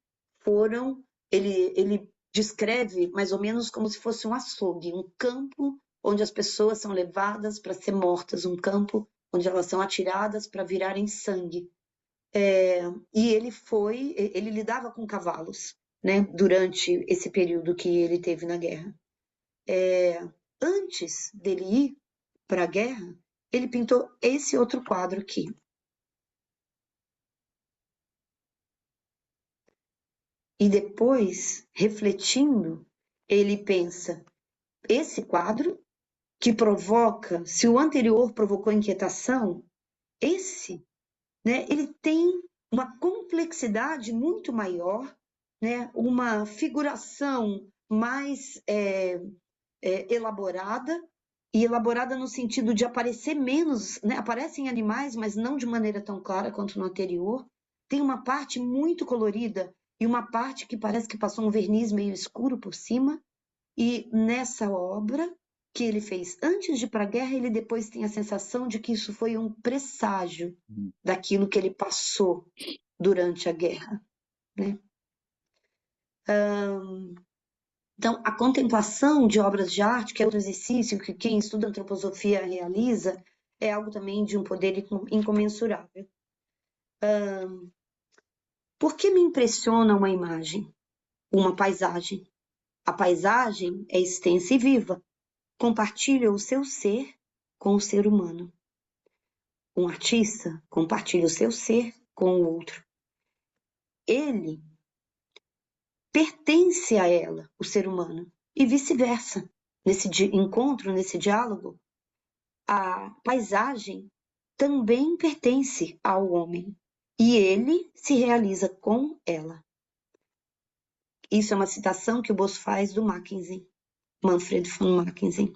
ele descreve mais ou menos como se fosse um açougue, um campo onde as pessoas são levadas para ser mortas, um campo onde elas são atiradas para virarem sangue. E ele lidava com cavalos, né, durante esse período que ele teve na guerra. Antes dele ir para a guerra, ele pintou esse outro quadro aqui. E depois, refletindo, ele pensa, esse quadro que provoca, se o anterior provocou inquietação, esse, né, ele tem uma complexidade muito maior, né, uma figuração mais elaborada, e elaborada no sentido de aparecer menos, né, aparecem animais, mas não de maneira tão clara quanto no anterior. Tem uma parte muito colorida e uma parte que parece que passou um verniz meio escuro por cima, e nessa obra que ele fez antes de ir para a guerra, ele depois tem a sensação de que isso foi um presságio daquilo que ele passou durante a guerra, né? Então, a contemplação de obras de arte, que é outro exercício que quem estuda antroposofia realiza, é algo também de um poder incomensurável. Por que me impressiona uma imagem? Uma paisagem. A paisagem é extensa e viva, compartilha o seu ser com o ser humano. Um artista compartilha o seu ser com o outro. Ele pertence a ela, o ser humano, e vice-versa. Nesse encontro, nesse diálogo, a paisagem também pertence ao homem, e ele se realiza com ela. Isso é uma citação que o Bosco faz do Mackenzie, Manfred von Mackenzie.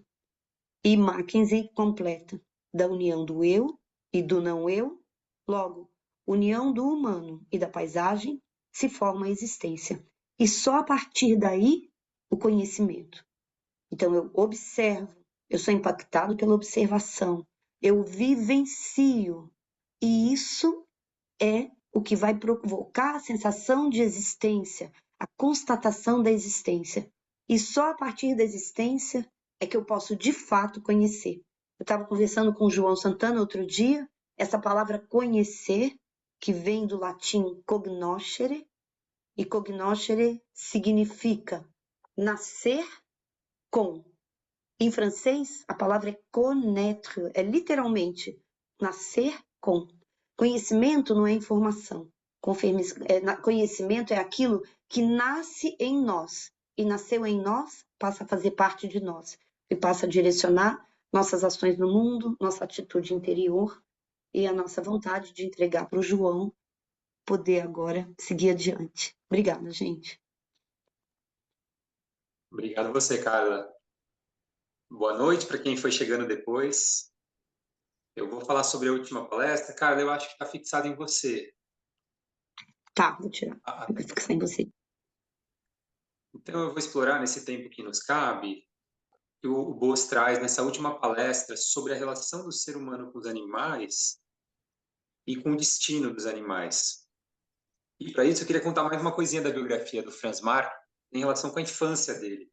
E Mackenzie completa: da união do eu e do não eu, logo, união do humano e da paisagem, se forma a existência. E só a partir daí, o conhecimento. Então, eu observo, eu sou impactado pela observação, eu vivencio, e isso é o que vai provocar a sensação de existência, a constatação da existência. E só a partir da existência é que eu posso, de fato, conhecer. Eu estava conversando com o João Santana outro dia, essa palavra conhecer, que vem do latim cognoscere, e cognoscere significa nascer com. Em francês, a palavra é connaître, é literalmente nascer com. Conhecimento não é informação. Conhecimento é aquilo que nasce em nós, e nasceu em nós, passa a fazer parte de nós, e passa a direcionar nossas ações no mundo, nossa atitude interior e a nossa vontade de entregar para o João poder agora seguir adiante. Obrigada, gente. Obrigado a você, Carla. Boa noite para quem foi chegando depois. Eu vou falar sobre a última palestra. Carla, eu acho que está fixado em você. Tá, vou tirar. Ah, Vou fixar em você. então, eu vou explorar nesse tempo que nos cabe que o Boas traz nessa última palestra sobre a relação do ser humano com os animais e com o destino dos animais. E para isso eu queria contar mais uma coisinha da biografia do Franz Marc em relação com a infância dele.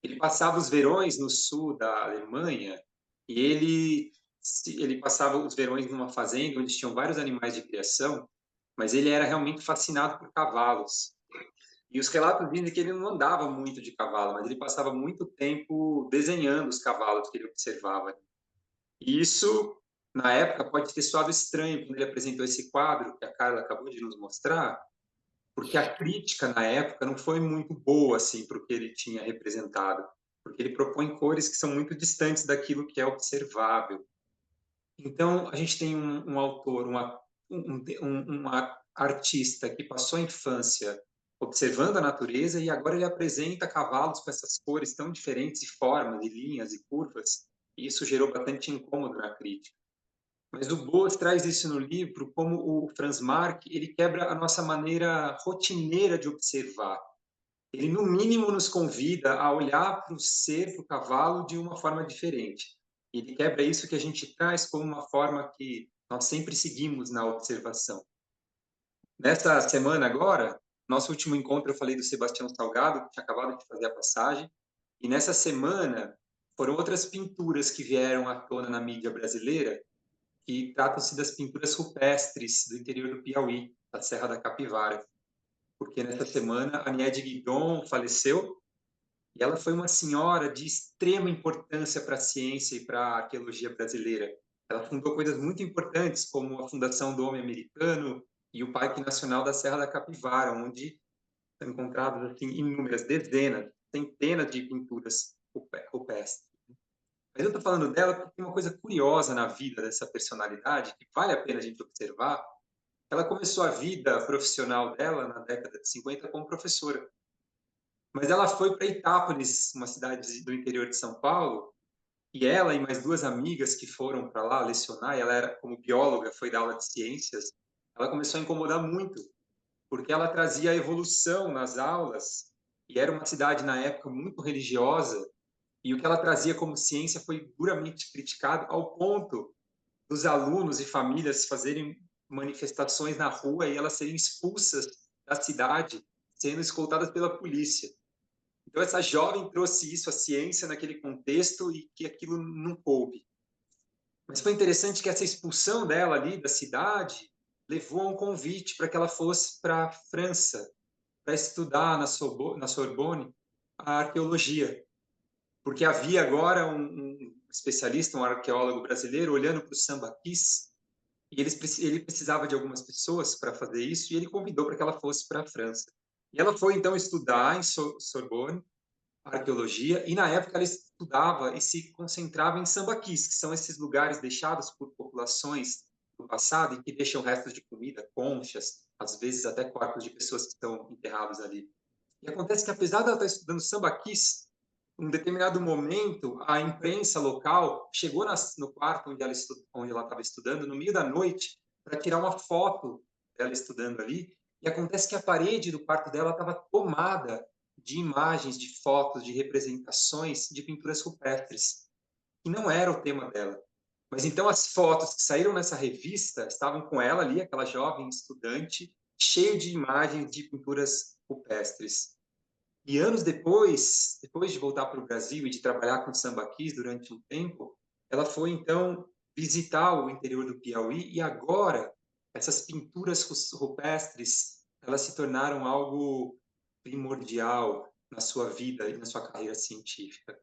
Ele passava os verões no sul da Alemanha e ele passava os verões numa fazenda onde tinham vários animais de criação, mas ele era realmente fascinado por cavalos. E os relatos dizem que ele não andava muito de cavalo, mas ele passava muito tempo desenhando os cavalos que ele observava. E isso, na época, pode ter soado estranho quando ele apresentou esse quadro que a Carla acabou de nos mostrar, porque a crítica na época não foi muito boa assim para o que ele tinha representado, porque ele propõe cores que são muito distantes daquilo que é observável. Então, a gente tem um autor, uma artista que passou a infância observando a natureza e agora ele apresenta cavalos com essas cores tão diferentes e formas, e linhas e curvas, e isso gerou bastante incômodo na crítica. Mas o Boas traz isso no livro como o Franz Marc, ele quebra a nossa maneira rotineira de observar. Ele, no mínimo, nos convida a olhar para o ser, para o cavalo, de uma forma diferente. Ele quebra isso que a gente traz como uma forma que nós sempre seguimos na observação. Nesta semana agora, nosso último encontro, eu falei do Sebastião Salgado, que tinha acabado de fazer a passagem, e nessa semana foram outras pinturas que vieram à tona na mídia brasileira, que tratam-se das pinturas rupestres do interior do Piauí, da Serra da Capivara. Porque nessa semana a Niede Guidon faleceu, e ela foi uma senhora de extrema importância para a ciência e para a arqueologia brasileira. Ela fundou coisas muito importantes, como a Fundação do Homem Americano e o Parque Nacional da Serra da Capivara, onde são encontradas assim, inúmeras, dezenas, centenas de pinturas rupestres. Mas eu estou falando dela porque tem uma coisa curiosa na vida dessa personalidade, que vale a pena a gente observar. Ela começou a vida profissional dela na década de 50 como professora. Mas ela foi para Itápolis, uma cidade do interior de São Paulo, e ela e mais duas amigas que foram para lá lecionar, e ela era como bióloga, foi dar aula de ciências, ela começou a incomodar muito, porque ela trazia a evolução nas aulas, e era uma cidade na época muito religiosa, e o que ela trazia como ciência foi duramente criticado ao ponto dos alunos e famílias fazerem manifestações na rua e elas serem expulsas da cidade, sendo escoltadas pela polícia. Então, essa jovem trouxe isso, a ciência, naquele contexto e que aquilo não coube. Mas foi interessante que essa expulsão dela ali da cidade levou a um convite para que ela fosse para a França, para estudar na Sorbonne a arqueologia. Porque havia agora um especialista, um arqueólogo brasileiro, olhando para o sambaquis, e ele precisava de algumas pessoas para fazer isso, e ele convidou para que ela fosse para a França. E ela foi, então, estudar em Sorbonne, arqueologia, e na época ela estudava e se concentrava em sambaquis, que são esses lugares deixados por populações do passado e que deixam restos de comida, conchas, às vezes até corpos de pessoas que estão enterrados ali. E acontece que, apesar de ela estar estudando sambaquis, em um determinado momento, a imprensa local chegou no quarto onde ela estava estudando, no meio da noite, para tirar uma foto dela estudando ali, e acontece que a parede do quarto dela estava tomada de imagens, de fotos, de representações de pinturas rupestres, que não era o tema dela. Mas então as fotos que saíram nessa revista estavam com ela ali, aquela jovem estudante, cheio de imagens de pinturas rupestres. E anos depois de voltar para o Brasil e de trabalhar com sambaquis durante um tempo, ela foi então visitar o interior do Piauí e agora essas pinturas rupestres, elas se tornaram algo primordial na sua vida e na sua carreira científica.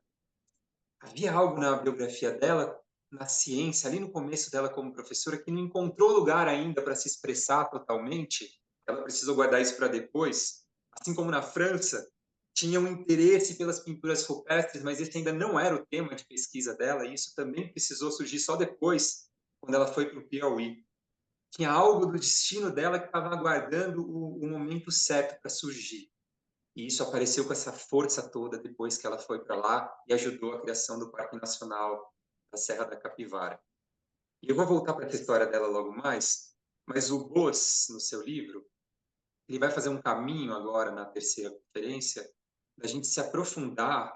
Havia algo na biografia dela na ciência, ali no começo dela como professora, que não encontrou lugar ainda para se expressar totalmente, ela precisou guardar isso para depois, assim como na França, tinha um interesse pelas pinturas rupestres, mas esse ainda não era o tema de pesquisa dela, e isso também precisou surgir só depois, quando ela foi para o Piauí. Tinha algo do destino dela que estava aguardando o momento certo para surgir. E isso apareceu com essa força toda depois que ela foi para lá e ajudou a criação do Parque Nacional da Serra da Capivara. E eu vou voltar para essa história dela logo mais, mas o Bos, no seu livro, ele vai fazer um caminho agora na terceira conferência, da gente se aprofundar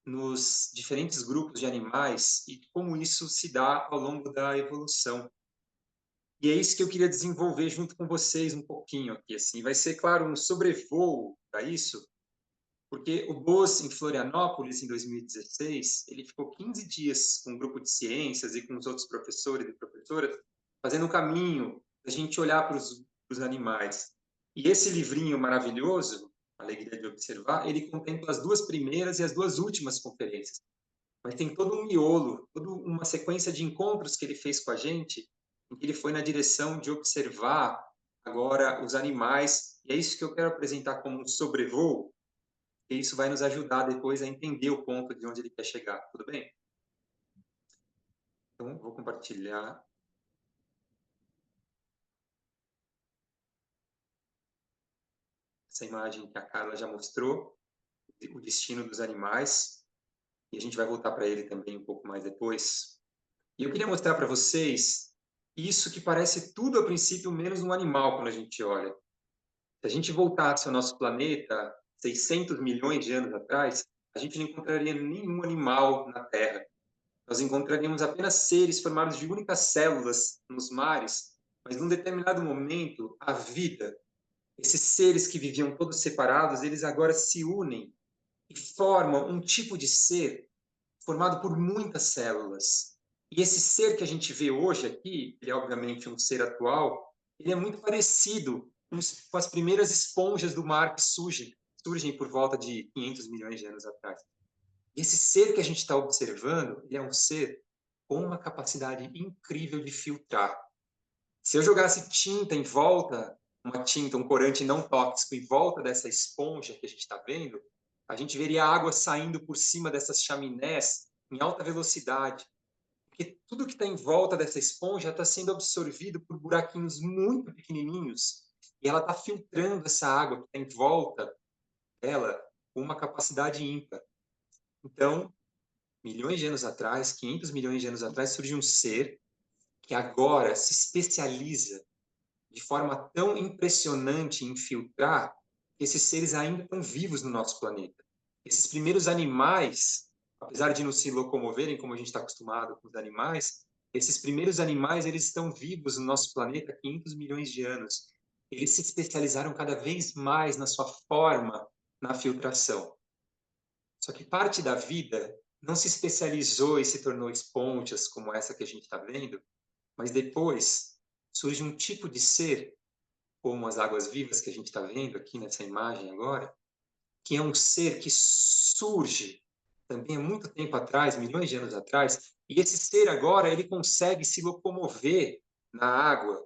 nos diferentes grupos de animais e como isso se dá ao longo da evolução. E é isso que eu queria desenvolver junto com vocês um pouquinho aqui, assim. Vai ser, claro, um sobrevoo para isso, porque o Bos, em Florianópolis, em 2016, ele ficou 15 dias com um grupo de ciências e com os outros professores e professoras, fazendo um caminho da gente olhar para os animais. E esse livrinho maravilhoso, Alegria de Observar, ele contempla as 2 primeiras e as 2 últimas conferências. Mas tem todo um miolo, toda uma sequência de encontros que ele fez com a gente, em que ele foi na direção de observar agora os animais, e é isso que eu quero apresentar como um sobrevoo, e isso vai nos ajudar depois a entender o ponto de onde ele quer chegar, tudo bem? Então, vou compartilhar. Essa imagem que a Carla já mostrou, o destino dos animais, e a gente vai voltar para ele também um pouco mais depois. E eu queria mostrar para vocês isso que parece tudo a princípio menos um animal quando a gente olha. Se a gente voltasse ao nosso planeta 600 milhões de anos atrás, a gente não encontraria nenhum animal na Terra. Nós encontraríamos apenas seres formados de únicas células nos mares, mas num determinado momento, a vida, esses seres que viviam todos separados, eles agora se unem e formam um tipo de ser formado por muitas células. E esse ser que a gente vê hoje aqui, ele é obviamente um ser atual, ele é muito parecido com as primeiras esponjas do mar que surgem por volta de 500 milhões de anos atrás. E esse ser que a gente está observando, ele é um ser com uma capacidade incrível de filtrar. Se eu jogasse tinta em volta, uma tinta, um corante não tóxico em volta dessa esponja que a gente está vendo, a gente veria água saindo por cima dessas chaminés em alta velocidade. Porque tudo que está em volta dessa esponja está sendo absorvido por buraquinhos muito pequenininhos e ela está filtrando essa água que está em volta dela com uma capacidade ímpar. Então, milhões de anos atrás, 500 milhões de anos atrás, surgiu um ser que agora se especializa de forma tão impressionante em filtrar que esses seres ainda estão vivos no nosso planeta. Esses primeiros animais, apesar de não se locomoverem como a gente está acostumado com os animais, esses primeiros animais eles estão vivos no nosso planeta há 500 milhões de anos. Eles se especializaram cada vez mais na sua forma na filtração. Só que parte da vida não se especializou e se tornou esponjas como essa que a gente está vendo, mas depois surge um tipo de ser, como as águas vivas que a gente está vendo aqui nessa imagem agora, que é um ser que surge também há muito tempo atrás, milhões de anos atrás, e esse ser agora ele consegue se locomover na água.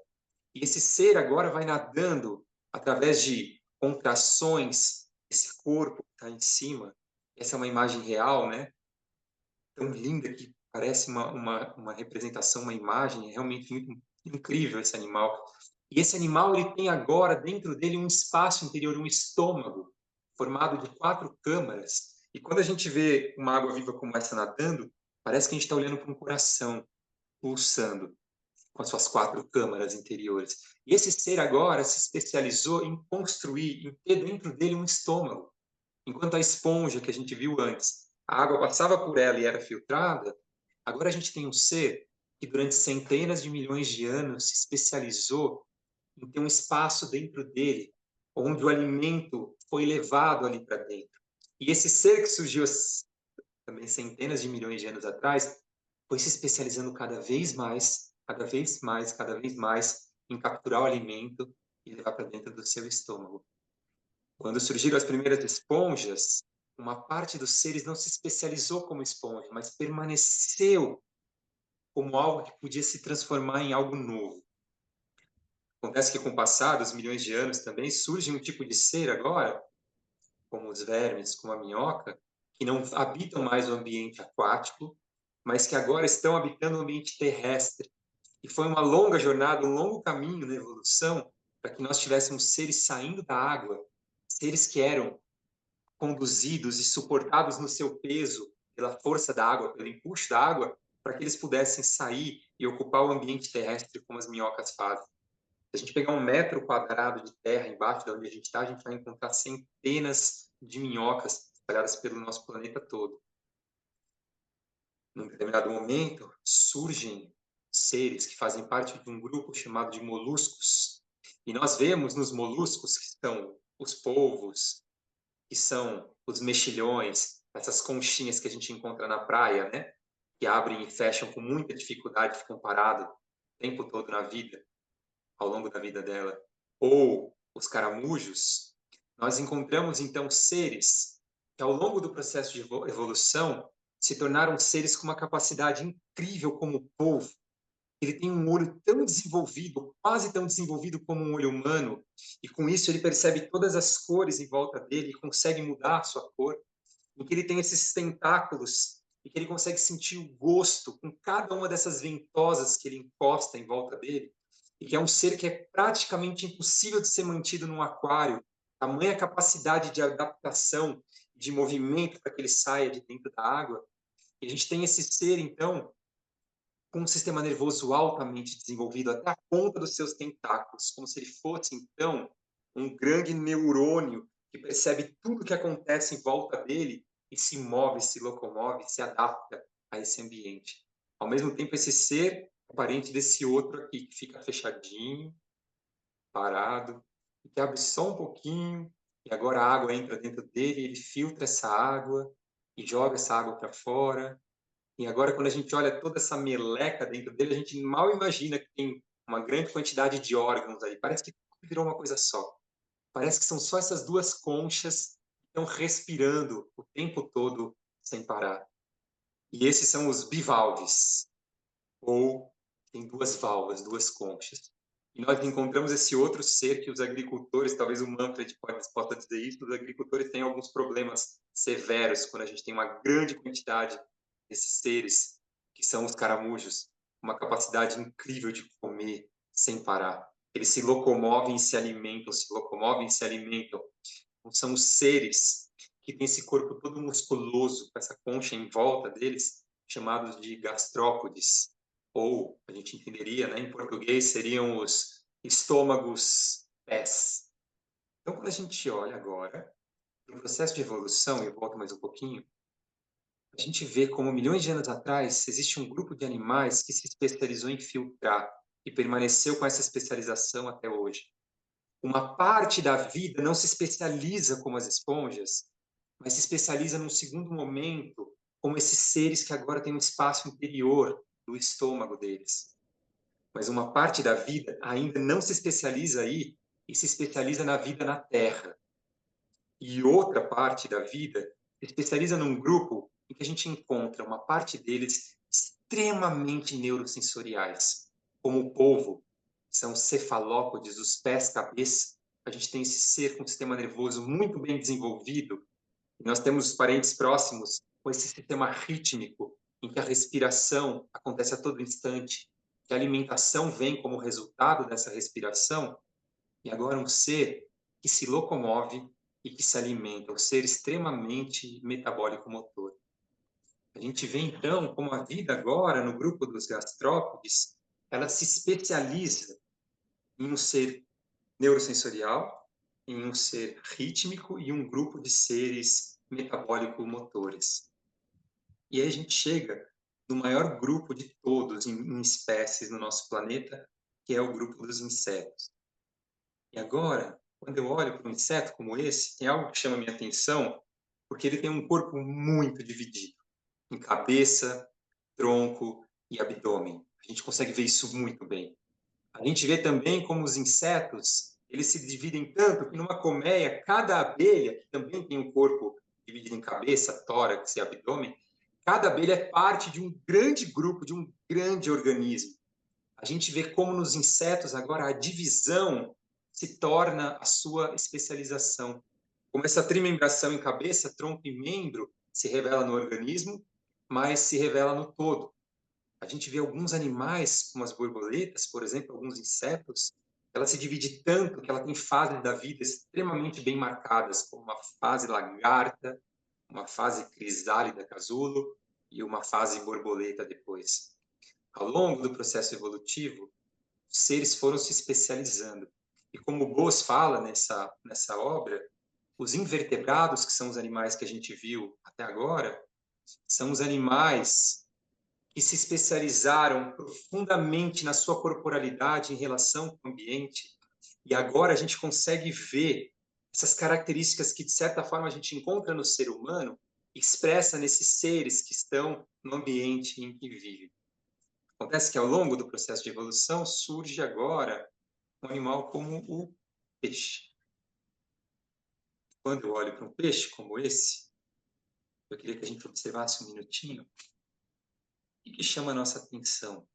E esse ser agora vai nadando através de contrações desse corpo que está em cima. Essa é uma imagem real, né? Tão linda que parece uma representação, uma imagem, é realmente muito incrível esse animal. E esse animal ele tem agora dentro dele um espaço interior, um estômago, formado de 4 câmaras. E quando a gente vê uma água viva como essa nadando, parece que a gente está olhando para um coração pulsando, com as suas 4 câmaras interiores. E esse ser agora se especializou em construir, em ter dentro dele um estômago. Enquanto a esponja que a gente viu antes, a água passava por ela e era filtrada, agora a gente tem um ser que durante centenas de milhões de anos se especializou em ter um espaço dentro dele, onde o alimento foi levado ali para dentro. E esse ser que surgiu também centenas de milhões de anos atrás, foi se especializando cada vez mais, cada vez mais, cada vez mais em capturar o alimento e levar para dentro do seu estômago. Quando surgiram as primeiras esponjas, uma parte dos seres não se especializou como esponja, mas permaneceu como algo que podia se transformar em algo novo. Acontece que, com o passar dos milhões de anos também, surge um tipo de ser agora, como os vermes, como a minhoca, que não habitam mais o ambiente aquático, mas que agora estão habitando o ambiente terrestre. E foi uma longa jornada, um longo caminho na evolução, para que nós tivéssemos seres saindo da água, seres que eram conduzidos e suportados no seu peso pela força da água, pelo empuxo da água, para que eles pudessem sair e ocupar o ambiente terrestre como as minhocas fazem. Se a gente pegar 1 metro quadrado de terra embaixo de onde a gente está, a gente vai encontrar centenas de minhocas espalhadas pelo nosso planeta todo. Num determinado momento, surgem seres que fazem parte de um grupo chamado de moluscos. E nós vemos nos moluscos, que são os polvos, que são os mexilhões, essas conchinhas que a gente encontra na praia, né? Que abrem e fecham com muita dificuldade, ficam parados o tempo todo na vida, ao longo da vida dela. Ou os caramujos. Nós encontramos, então, seres que, ao longo do processo de evolução, se tornaram seres com uma capacidade incrível como o polvo. Ele tem um olho tão desenvolvido, quase tão desenvolvido como um olho humano, e com isso ele percebe todas as cores em volta dele e consegue mudar a sua cor, em que ele tem esses tentáculos e que ele consegue sentir o gosto com cada uma dessas ventosas que ele encosta em volta dele, e que é um ser que é praticamente impossível de ser mantido num aquário, tamanha capacidade de adaptação, de movimento para que ele saia de dentro da água. E a gente tem esse ser, então, com um sistema nervoso altamente desenvolvido até a ponta dos seus tentáculos, como se ele fosse, então, um grande neurônio que percebe tudo o que acontece em volta dele e se move, se locomove, se adapta a esse ambiente. Ao mesmo tempo, esse ser é parente desse outro aqui, que fica fechadinho, parado, e que abre só um pouquinho, e agora a água entra dentro dele, ele filtra essa água e joga essa água para fora. E agora, quando a gente olha toda essa meleca dentro dele, a gente mal imagina que tem uma grande quantidade de órgãos aí. Parece que virou uma coisa só. Parece que são só essas duas conchas que estão respirando o tempo todo sem parar. E esses são os bivalves, ou tem duas válvulas, duas conchas. E nós encontramos esse outro ser que os agricultores, talvez o Manfred possa dizer isso, os agricultores têm alguns problemas severos quando a gente tem uma grande quantidade desses seres, que são os caramujos, uma capacidade incrível de comer sem parar. Eles se locomovem e se alimentam, se locomovem e se alimentam. Então, são os seres que têm esse corpo todo musculoso, com essa concha em volta deles, chamados de gastrópodes, ou a gente entenderia, né, em português, seriam os estômagos pés. Então, quando a gente olha agora no processo de evolução, eu volto mais um pouquinho, a gente vê como milhões de anos atrás existe um grupo de animais que se especializou em filtrar e permaneceu com essa especialização até hoje. Uma parte da vida não se especializa como as esponjas, mas se especializa num segundo momento como esses seres que agora têm um espaço interior do estômago deles. Mas uma parte da vida ainda não se especializa aí e se especializa na vida na Terra. E outra parte da vida se especializa num grupo em que a gente encontra uma parte deles extremamente neurosensoriais, como o polvo, são cefalópodes, os pés-cabeça. A gente tem esse ser com um sistema nervoso muito bem desenvolvido. E nós temos os parentes próximos com esse sistema rítmico, em que a respiração acontece a todo instante, que a alimentação vem como resultado dessa respiração, e agora um ser que se locomove e que se alimenta, um ser extremamente metabólico-motor. A gente vê, então, como a vida agora, no grupo dos gastrópodes, ela se especializa em um ser neurosensorial, em um ser rítmico e um grupo de seres metabólico-motores. E aí a gente chega no maior grupo de todos em espécies no nosso planeta, que é o grupo dos insetos. E agora, quando eu olho para um inseto como esse, tem algo que chama a minha atenção, porque ele tem um corpo muito dividido, em cabeça, tronco e abdômen. A gente consegue ver isso muito bem. A gente vê também como os insetos, eles se dividem tanto que numa colmeia, cada abelha, que também tem um corpo dividido em cabeça, tórax e abdômen, cada abelha é parte de um grande grupo, de um grande organismo. A gente vê como nos insetos agora a divisão se torna a sua especialização. Como essa trimembração em cabeça, tronco e membro se revela no organismo, mas se revela no todo. A gente vê alguns animais, como as borboletas, por exemplo, alguns insetos, ela se divide tanto que ela tem fases da vida extremamente bem marcadas, como uma fase lagarta, uma fase crisálida, casulo, e uma fase borboleta depois. Ao longo do processo evolutivo, os seres foram se especializando. E como o Boas fala nessa obra, os invertebrados, que são os animais que a gente viu até agora, são os animais que se especializaram profundamente na sua corporalidade em relação com o ambiente. E agora a gente consegue ver essas características que, de certa forma, a gente encontra no ser humano, expressa nesses seres que estão no ambiente em que vivem. Acontece que, ao longo do processo de evolução, surge agora um animal como o peixe. Quando eu olho para um peixe como esse, eu queria que a gente observasse um minutinho. O que chama a nossa atenção?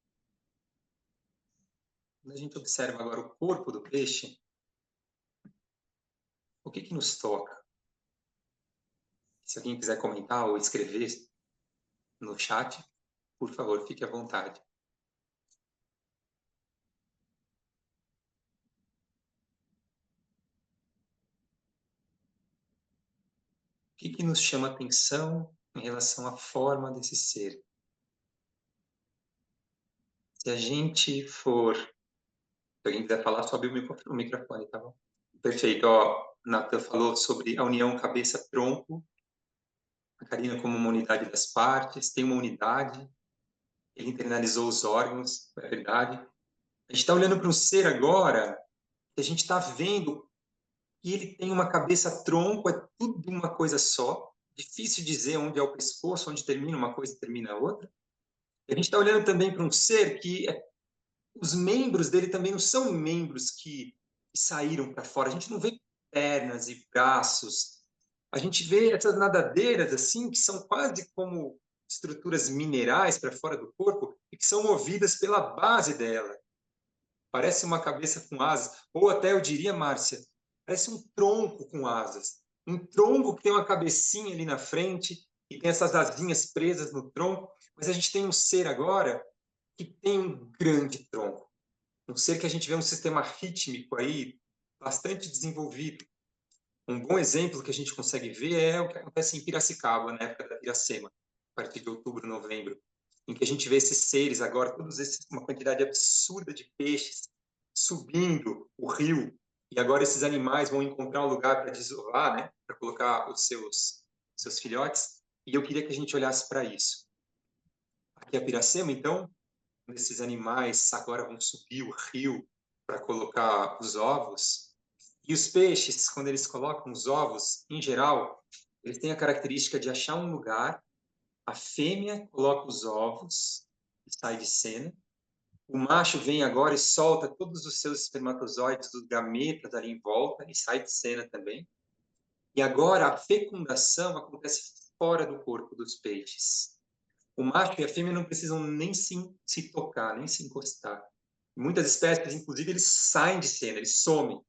Quando a gente observa agora o corpo do peixe, o que nos toca? Se alguém quiser comentar ou escrever no chat, por favor, fique à vontade. O que nos chama a atenção em relação à forma desse ser? Se a gente for... Se alguém quiser falar, sobe o microfone, tá bom? Perfeito. Nathan falou sobre a união cabeça-tronco. A Karina como uma unidade das partes. Tem uma unidade. Ele internalizou os órgãos, é verdade. A gente está olhando para um ser agora que a gente está vendo que ele tem uma cabeça-tronco, é tudo uma coisa só. Difícil dizer onde é o pescoço, onde termina uma coisa e termina a outra. E a gente está olhando também para um ser que os membros dele também não são membros que saíram para fora. A gente não vê pernas e braços. A gente vê essas nadadeiras assim, que são quase como estruturas minerais para fora do corpo e que são movidas pela base dela. Parece uma cabeça com asas, ou até eu diria, Márcia, parece um tronco com asas. Um tronco que tem uma cabecinha ali na frente e tem essas asinhas presas no tronco, mas a gente tem um ser agora que tem um grande tronco. Um ser que a gente vê um sistema rítmico aí bastante desenvolvido. Um bom exemplo que a gente consegue ver é o que acontece em Piracicaba, na época da Piracema, a partir de outubro, novembro, em que a gente vê esses seres agora, uma quantidade absurda de peixes subindo o rio, e agora esses animais vão encontrar um lugar para desovar, né, para colocar os seus filhotes, e eu queria que a gente olhasse para isso. Aqui é a Piracema, então, esses animais agora vão subir o rio para colocar os ovos. E os peixes, quando eles colocam os ovos, em geral, eles têm a característica de achar um lugar, a fêmea coloca os ovos e sai de cena. O macho vem agora e solta todos os seus espermatozoides, os gametas ali em volta e sai de cena também. E agora a fecundação acontece fora do corpo dos peixes. O macho e a fêmea não precisam nem se tocar, nem se encostar. Muitas espécies, inclusive, eles saem de cena, eles somem.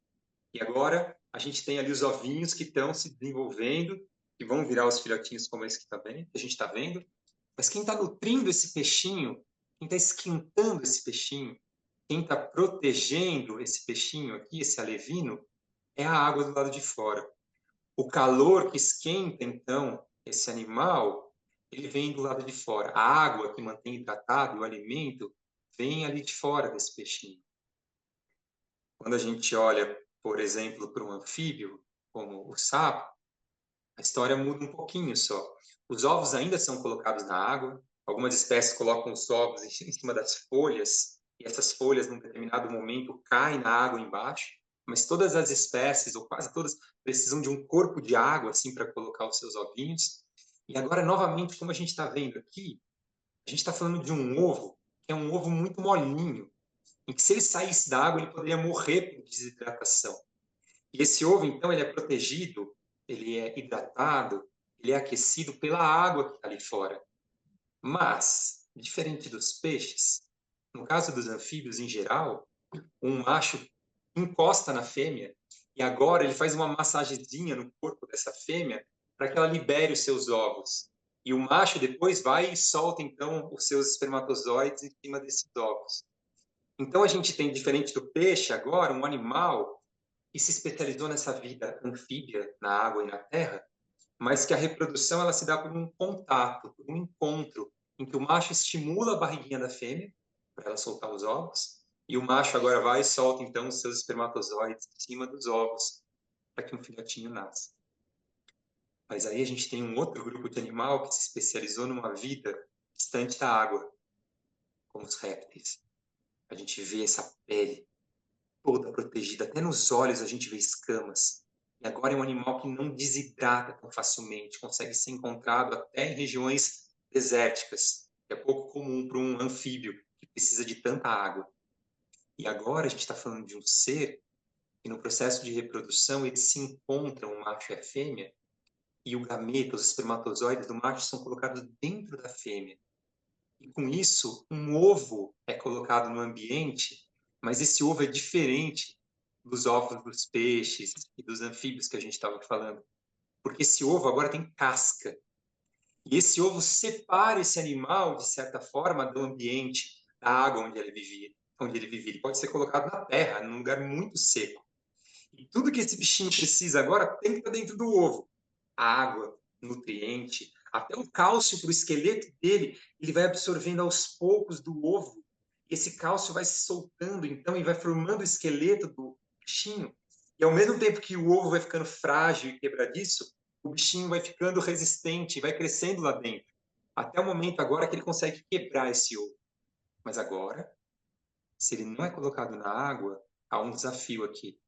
E agora a gente tem ali os ovinhos que estão se desenvolvendo, que vão virar os filhotinhos como esse que a gente está vendo. Mas quem está nutrindo esse peixinho, quem está esquentando esse peixinho, quem está protegendo esse peixinho aqui, esse alevino, é a água do lado de fora. O calor que esquenta, então, esse animal, ele vem do lado de fora. A água que mantém hidratado o alimento vem ali de fora desse peixinho. Quando a gente olha, por exemplo, para um anfíbio, como o sapo, a história muda um pouquinho só. Os ovos ainda são colocados na água, algumas espécies colocam os ovos em cima das folhas, e essas folhas, num determinado momento, caem na água embaixo, mas todas as espécies, ou quase todas, precisam de um corpo de água assim para colocar os seus ovinhos. E agora, novamente, como a gente está vendo aqui, a gente está falando de um ovo, que é um ovo muito molinho, em que se ele saísse da água, ele poderia morrer por desidratação. E esse ovo, então, ele é protegido, ele é hidratado, ele é aquecido pela água que está ali fora. Mas, diferente dos peixes, no caso dos anfíbios em geral, um macho encosta na fêmea e agora ele faz uma massagenzinha no corpo dessa fêmea para que ela libere os seus ovos. E o macho depois vai e solta, então, os seus espermatozoides em cima desses ovos. Então, a gente tem, diferente do peixe agora, um animal que se especializou nessa vida anfíbia, na água e na terra, mas que a reprodução ela se dá por um contato, por um encontro, em que o macho estimula a barriguinha da fêmea para ela soltar os ovos, e o macho agora vai e solta então os seus espermatozoides em cima dos ovos para que um filhotinho nasça. Mas aí a gente tem um outro grupo de animal que se especializou numa vida distante da água, como os répteis. A gente vê essa pele toda protegida, até nos olhos a gente vê escamas. E agora é um animal que não desidrata tão facilmente, consegue ser encontrado até em regiões desérticas, que é pouco comum para um anfíbio que precisa de tanta água. E agora a gente está falando de um ser que no processo de reprodução eles se encontram, o macho e a fêmea, e o gameta, os espermatozoides do macho são colocados dentro da fêmea. E com isso, um ovo é colocado no ambiente, mas esse ovo é diferente dos ovos dos peixes e dos anfíbios que a gente estava falando. Porque esse ovo agora tem casca. E esse ovo separa esse animal, de certa forma, do ambiente, da água onde ele vivia. Ele pode ser colocado na terra, num lugar muito seco. E tudo que esse bichinho precisa agora tem que estar dentro do ovo. A água, nutriente, até o cálcio para o esqueleto dele, ele vai absorvendo aos poucos do ovo. Esse cálcio vai se soltando, então, e vai formando o esqueleto do bichinho. E ao mesmo tempo que o ovo vai ficando frágil e quebradiço, o bichinho vai ficando resistente, vai crescendo lá dentro. Até o momento agora que ele consegue quebrar esse ovo. Mas agora, se ele não é colocado na água, há um desafio aqui.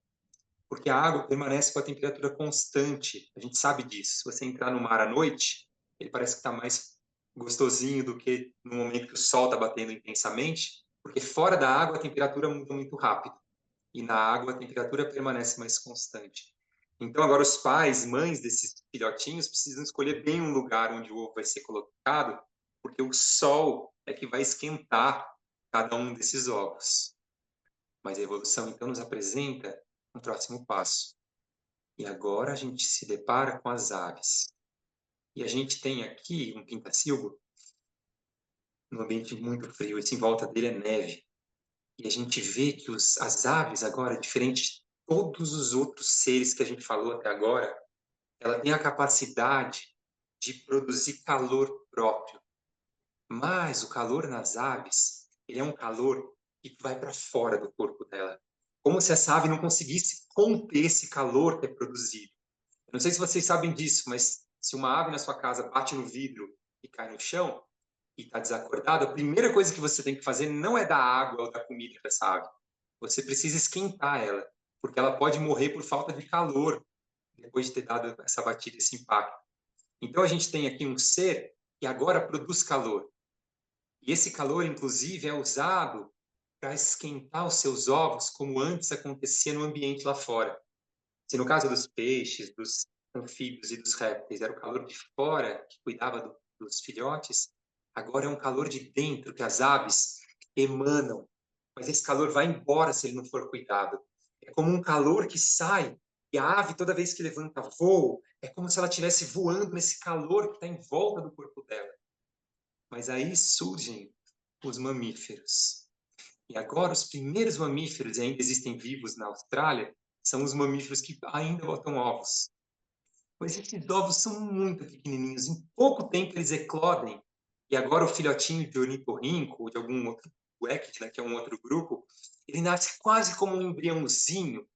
Porque a água permanece com a temperatura constante. A gente sabe disso. Se você entrar no mar à noite, ele parece que está mais gostosinho do que no momento que o sol está batendo intensamente, porque fora da água a temperatura muda muito rápido. E na água a temperatura permanece mais constante. Então agora os pais, mães desses filhotinhos precisam escolher bem um lugar onde o ovo vai ser colocado, porque o sol é que vai esquentar cada um desses ovos. Mas a evolução então nos apresenta um próximo passo. E agora a gente se depara com as aves. E a gente tem aqui um pintacilgo num ambiente muito frio, e em volta dele é neve. E a gente vê que as aves agora, diferente de todos os outros seres que a gente falou até agora, ela tem a capacidade de produzir calor próprio. Mas o calor nas aves, ele é um calor que vai para fora do corpo dela. Como se essa ave não conseguisse conter esse calor que é produzido. Eu não sei se vocês sabem disso, mas se uma ave na sua casa bate no vidro e cai no chão e está desacordada, a primeira coisa que você tem que fazer não é dar água ou dar comida para essa ave. Você precisa esquentar ela, porque ela pode morrer por falta de calor depois de ter dado essa batida, esse impacto. Então a gente tem aqui um ser que agora produz calor. E esse calor, inclusive, é usado para esquentar os seus ovos, como antes acontecia no ambiente lá fora. Se no caso dos peixes, dos anfíbios e dos répteis era o calor de fora que cuidava dos filhotes, agora é um calor de dentro que as aves emanam. Mas esse calor vai embora se ele não for cuidado. É como um calor que sai e a ave, toda vez que levanta voo, é como se ela estivesse voando nesse calor que está em volta do corpo dela. Mas aí surgem os mamíferos. E agora os primeiros mamíferos, e ainda existem vivos na Austrália, são os mamíferos que ainda botam ovos. Mas esses ovos são muito pequenininhos, em pouco tempo eles eclodem. E agora o filhotinho de ornitorrinco, ou de algum outro equid, né, que é um outro grupo, ele nasce quase como um embriãozinho.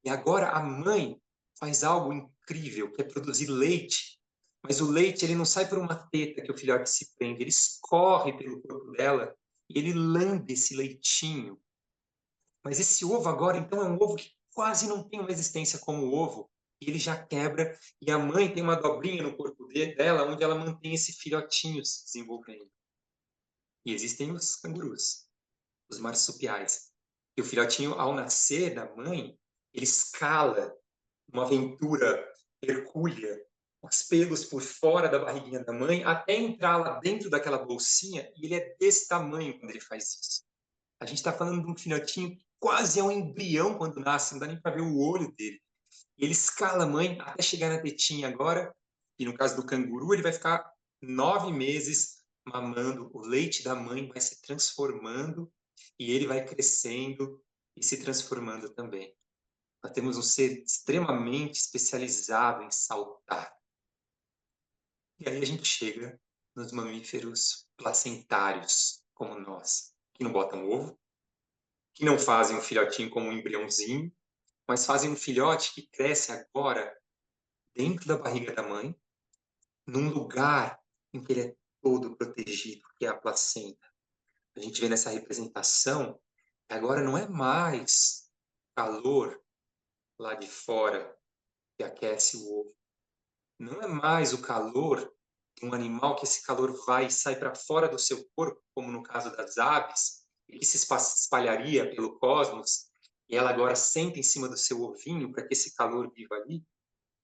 E agora a mãe faz algo incrível, que é produzir leite. Mas o leite ele não sai por uma teta que o filhote se prende, ele escorre pelo corpo dela e ele lambe esse leitinho. Mas esse ovo agora, então, é um ovo que quase não tem uma existência como ovo. E ele já quebra, e a mãe tem uma dobrinha no corpo dela, onde ela mantém esse filhotinho se desenvolvendo. E existem os cangurus, os marsupiais. E o filhotinho, ao nascer da mãe, ele escala uma aventura hercúlea os pelos por fora da barriguinha da mãe, até entrar lá dentro daquela bolsinha, e ele é desse tamanho quando ele faz isso. A gente está falando de um filhotinho que quase é um embrião quando nasce, não dá nem para ver o olho dele. E ele escala a mãe até chegar na tetinha agora, e no caso do canguru, ele vai ficar 9 meses mamando, o leite da mãe vai se transformando, e ele vai crescendo e se transformando também. Nós temos um ser extremamente especializado em saltar. E aí a gente chega nos mamíferos placentários, como nós, que não botam ovo, que não fazem um filhotinho como um embriãozinho, mas fazem um filhote que cresce agora dentro da barriga da mãe, num lugar em que ele é todo protegido, que é a placenta. A gente vê nessa representação que agora não é mais calor lá de fora que aquece o ovo. Não é mais o calor de um animal que esse calor vai e sai para fora do seu corpo, como no caso das aves, e que se espalharia pelo cosmos, e ela agora senta em cima do seu ovinho para que esse calor viva ali.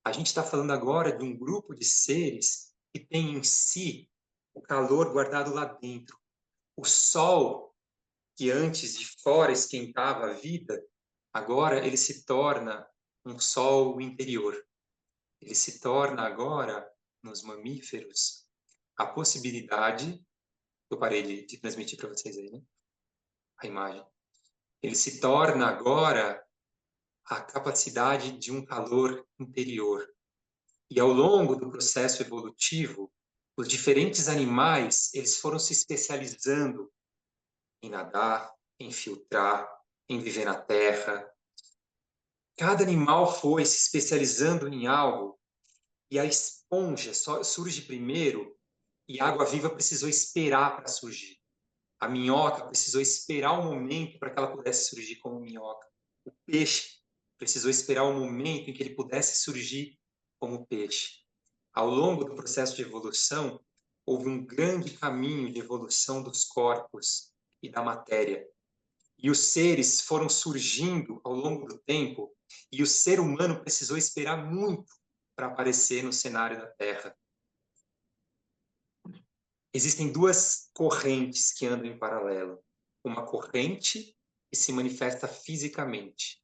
A gente está falando agora de um grupo de seres que tem em si o calor guardado lá dentro. O sol, que antes de fora esquentava a vida, agora ele se torna um sol interior. Ele se torna agora, nos mamíferos, a possibilidade, eu parei de transmitir para vocês aí, né? A imagem. Ele se torna agora a capacidade de um calor interior. E ao longo do processo evolutivo, os diferentes animais, eles foram se especializando em nadar, em filtrar, em viver na terra. Cada animal foi se especializando em algo, e a esponja só surge primeiro, e a água-viva precisou esperar para surgir. A minhoca precisou esperar um momento para que ela pudesse surgir como minhoca. O peixe precisou esperar um momento em que ele pudesse surgir como peixe. Ao longo do processo de evolução, houve um grande caminho de evolução dos corpos e da matéria. E os seres foram surgindo ao longo do tempo, e o ser humano precisou esperar muito para aparecer no cenário da Terra. Existem duas correntes que andam em paralelo. Uma corrente que se manifesta fisicamente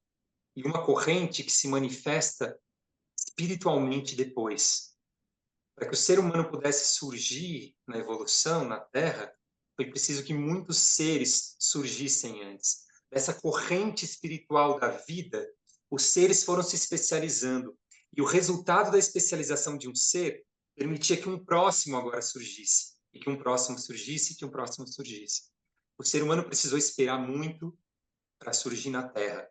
e uma corrente que se manifesta espiritualmente depois. Para que o ser humano pudesse surgir na evolução, na Terra, foi preciso que muitos seres surgissem antes. Dessa corrente espiritual da vida, os seres foram se especializando. E o resultado da especialização de um ser permitia que um próximo agora surgisse. E que um próximo surgisse, e que um próximo surgisse. O ser humano precisou esperar muito para surgir na Terra.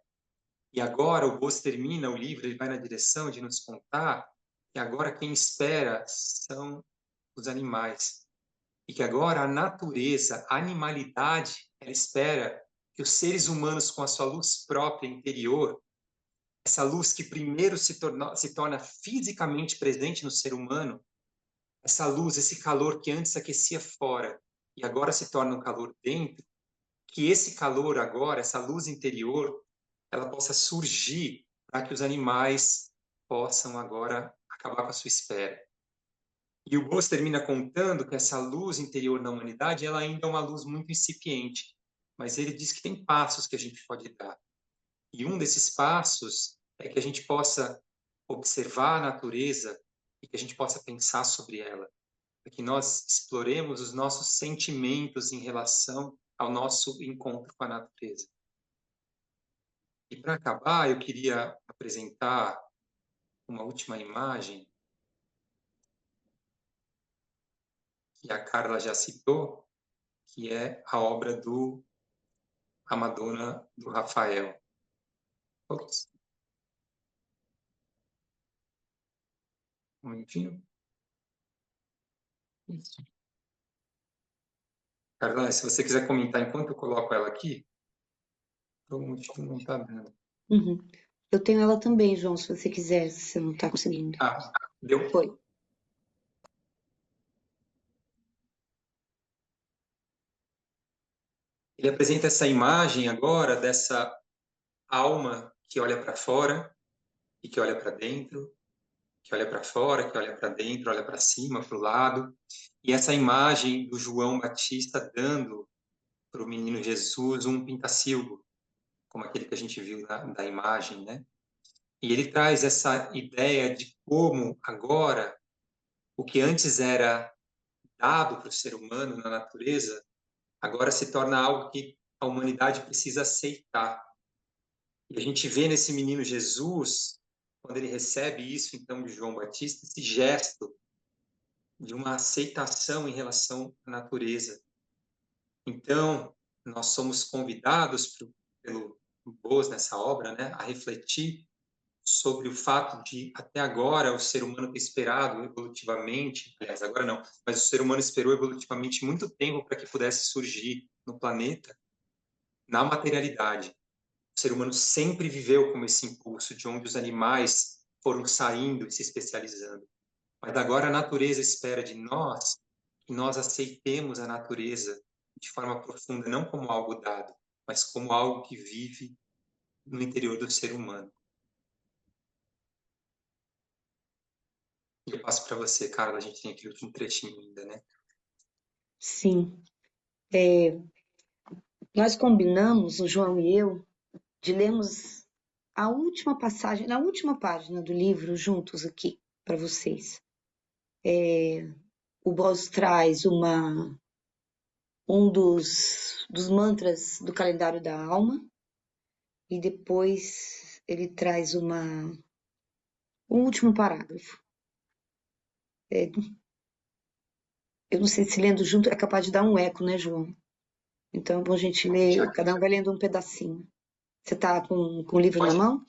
E agora o Boas termina o livro, ele vai na direção de nos contar que agora quem espera são os animais. E que agora a natureza, a animalidade, ela espera que os seres humanos, com a sua luz própria interior, essa luz que primeiro se torna fisicamente presente no ser humano, essa luz, esse calor que antes aquecia fora e agora se torna um calor dentro, que esse calor agora, essa luz interior, ela possa surgir para que os animais possam agora acabar com a sua espera. E o Boas termina contando que essa luz interior na humanidade, ela ainda é uma luz muito incipiente, mas ele diz que tem passos que a gente pode dar. E um desses passos é que a gente possa observar a natureza e que a gente possa pensar sobre ela, para que nós exploremos os nossos sentimentos em relação ao nosso encontro com a natureza. E para acabar, eu queria apresentar uma última imagem que a Carla já citou, que é a obra do A Madonna do Rafael. Ops. Um minutinho. Isso. Carla, se você quiser comentar enquanto eu coloco ela aqui, o motivo não está dando. Uhum. Eu tenho ela também, João, se você quiser, se você não está conseguindo. Ah, deu? Foi. Ele apresenta essa imagem agora dessa alma que olha para fora e que olha para dentro, que olha para fora, que olha para dentro, olha para cima, para o lado. E essa imagem do João Batista dando para o menino Jesus um pintacilgo, como aquele que a gente viu da imagem, né? E ele traz essa ideia de como agora o que antes era dado para o ser humano na natureza, agora se torna algo que a humanidade precisa aceitar. E a gente vê nesse menino Jesus, quando ele recebe isso, então, de João Batista, esse gesto de uma aceitação em relação à natureza. Então, nós somos convidados pelo Boas nessa obra, né, a refletir sobre o fato de, até agora, o ser humano ter esperado evolutivamente, aliás, agora não, mas o ser humano esperou evolutivamente muito tempo para que pudesse surgir no planeta, na materialidade. O ser humano sempre viveu como esse impulso de onde os animais foram saindo e se especializando. Mas agora a natureza espera de nós que nós aceitemos a natureza de forma profunda, não como algo dado, mas como algo que vive no interior do ser humano. Eu passo para você, Carla, a gente tem aquele último trechinho ainda, né? Sim. Nós combinamos, o João e eu, de lermos a última passagem, na última página do livro, juntos aqui, para vocês. O Boss traz um dos mantras do calendário da alma, e depois ele traz um último parágrafo. Eu não sei se lendo junto é capaz de dar um eco, né, João? Então é bom a gente ler, cada um vai lendo um pedacinho. Você está com o livro na mão?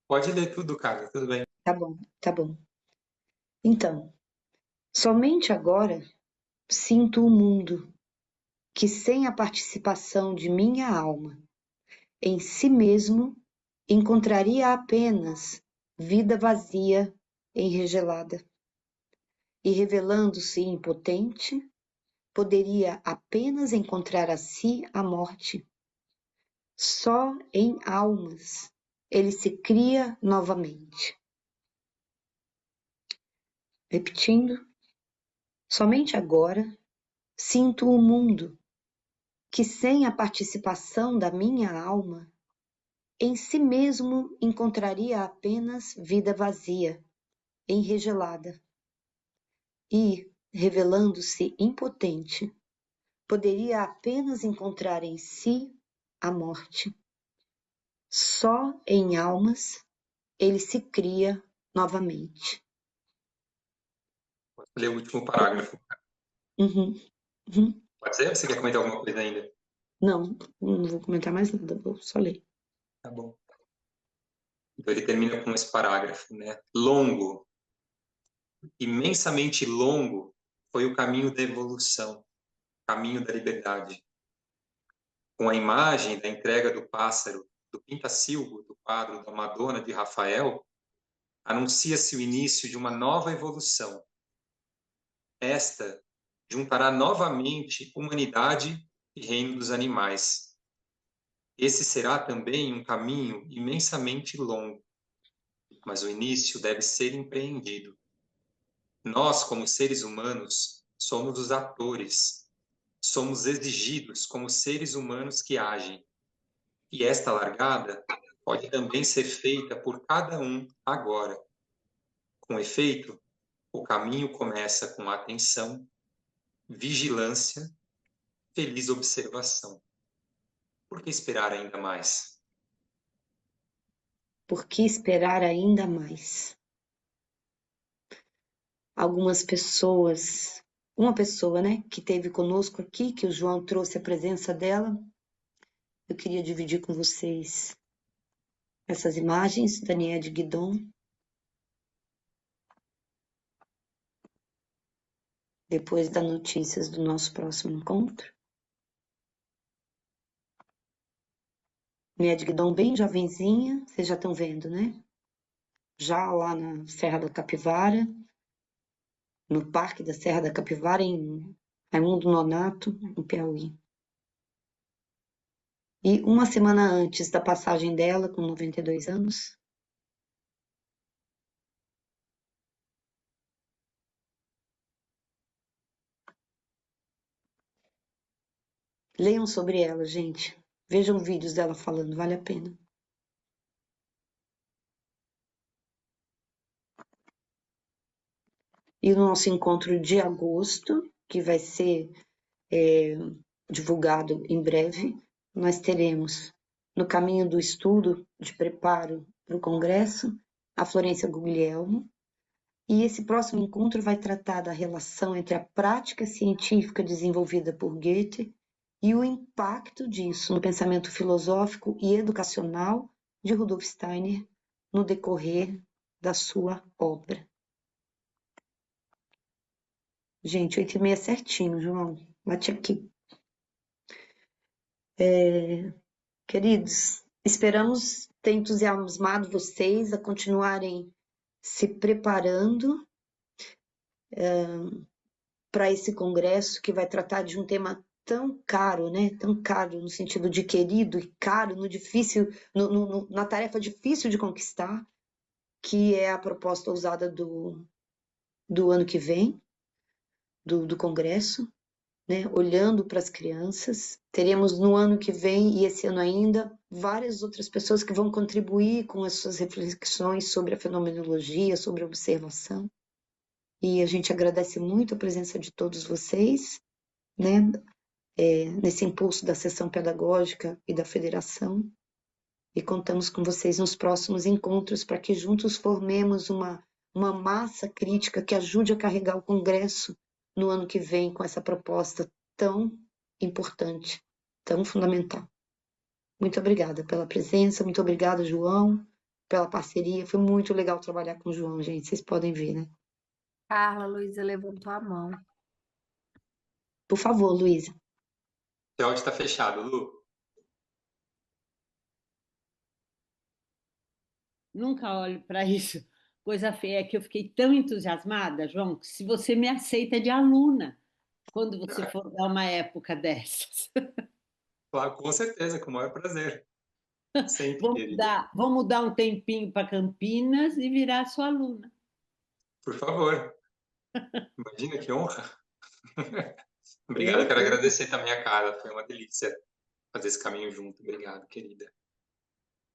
Pode ler tudo, Carla, tudo bem. Tá bom, tá bom. Então, somente agora sinto o mundo que, sem a participação de minha alma em si mesmo, encontraria apenas vida vazia, enregelada. E revelando-se impotente, poderia apenas encontrar a si a morte. Só em almas ele se cria novamente. Repetindo, somente agora sinto o mundo que, sem a participação da minha alma, em si mesmo encontraria apenas vida vazia, enregelada. E, revelando-se impotente, poderia apenas encontrar em si a morte. Só em almas ele se cria novamente. Vou ler o último parágrafo. Uhum. Pode ser? Você quer comentar alguma coisa ainda? Não vou comentar mais nada, vou só ler. Tá bom. Então ele termina com esse parágrafo, né? Longo, imensamente longo, foi o caminho da evolução, caminho da liberdade. Com a imagem da entrega do pássaro, do pintacilgo, do quadro da Madonna de Rafael, anuncia-se o início de uma nova evolução. Esta juntará novamente humanidade e reino dos animais. Esse será também um caminho imensamente longo, mas o início deve ser empreendido. Nós, como seres humanos, somos os atores, somos exigidos como seres humanos que agem. E esta largada pode também ser feita por cada um agora. Com efeito, o caminho começa com atenção, vigilância, feliz observação. Por que esperar ainda mais? Por que esperar ainda mais? Algumas pessoas, uma pessoa, né, que esteve conosco aqui, que o João trouxe a presença dela, eu queria dividir com vocês essas imagens, Daniela de Guidon. Depois das notícias do nosso próximo encontro. Daniela de Guidon bem jovenzinha, vocês já estão vendo, né? Já lá na Serra da Capivara, no Parque da Serra da Capivara, em Raimundo Nonato, no Piauí. E uma semana antes da passagem dela, com 92 anos, Leiam sobre ela, gente. Vejam vídeos dela falando, vale a pena. E o nosso encontro de agosto, que vai ser divulgado em breve, nós teremos, no caminho do estudo de preparo para o Congresso, a Florência Guglielmo. E esse próximo encontro vai tratar da relação entre a prática científica desenvolvida por Goethe e o impacto disso no pensamento filosófico e educacional de Rudolf Steiner no decorrer da sua obra. Gente, 8h30 certinho, João. Bate aqui. Queridos, esperamos ter entusiasmado vocês a continuarem se preparando para esse congresso que vai tratar de um tema tão caro, né? Tão caro no sentido de querido e caro no difícil, na tarefa difícil de conquistar, que é a proposta ousada do ano que vem, do congresso, né? Olhando para as crianças. Teremos no ano que vem e esse ano ainda várias outras pessoas que vão contribuir com as suas reflexões sobre a fenomenologia, sobre a observação. E a gente agradece muito a presença de todos vocês, né? Nesse impulso da sessão pedagógica e da federação. E contamos com vocês nos próximos encontros para que juntos formemos uma massa crítica que ajude a carregar o Congresso no ano que vem com essa proposta tão importante, tão fundamental. Muito obrigada pela presença, muito obrigada, João, pela parceria. Foi muito legal trabalhar com o João, gente. Vocês podem ver, né? Carla, Luísa levantou a mão. Por favor, Luísa. O áudio está fechado, Lu. Nunca olho para isso. Coisa feia é que eu fiquei tão entusiasmada, João, que se você me aceita de aluna, quando você for dar uma época dessas. Claro, com certeza, com o maior prazer. Sempre, querida. Vamos dar um tempinho para Campinas e virar sua aluna. Por favor. Imagina que honra. Obrigado, quero agradecer também a Carla. Foi uma delícia fazer esse caminho junto. Obrigado, querida.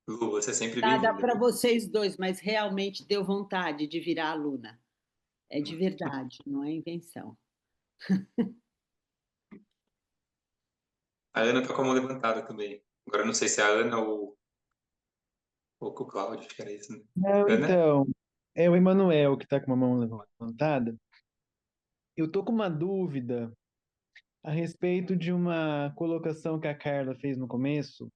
Lu, você é sempre bem-vinda. Nada para vocês dois, mas realmente deu vontade de virar aluna. É de verdade, não é invenção. A Ana está com a mão levantada também. Agora eu não sei se é a Ana ou o Cláudio, acho que era isso, né? Não, Ana? então, é o Emanuel que está com a mão levantada. Eu tô com uma dúvida a respeito de uma colocação que a Carla fez no começo.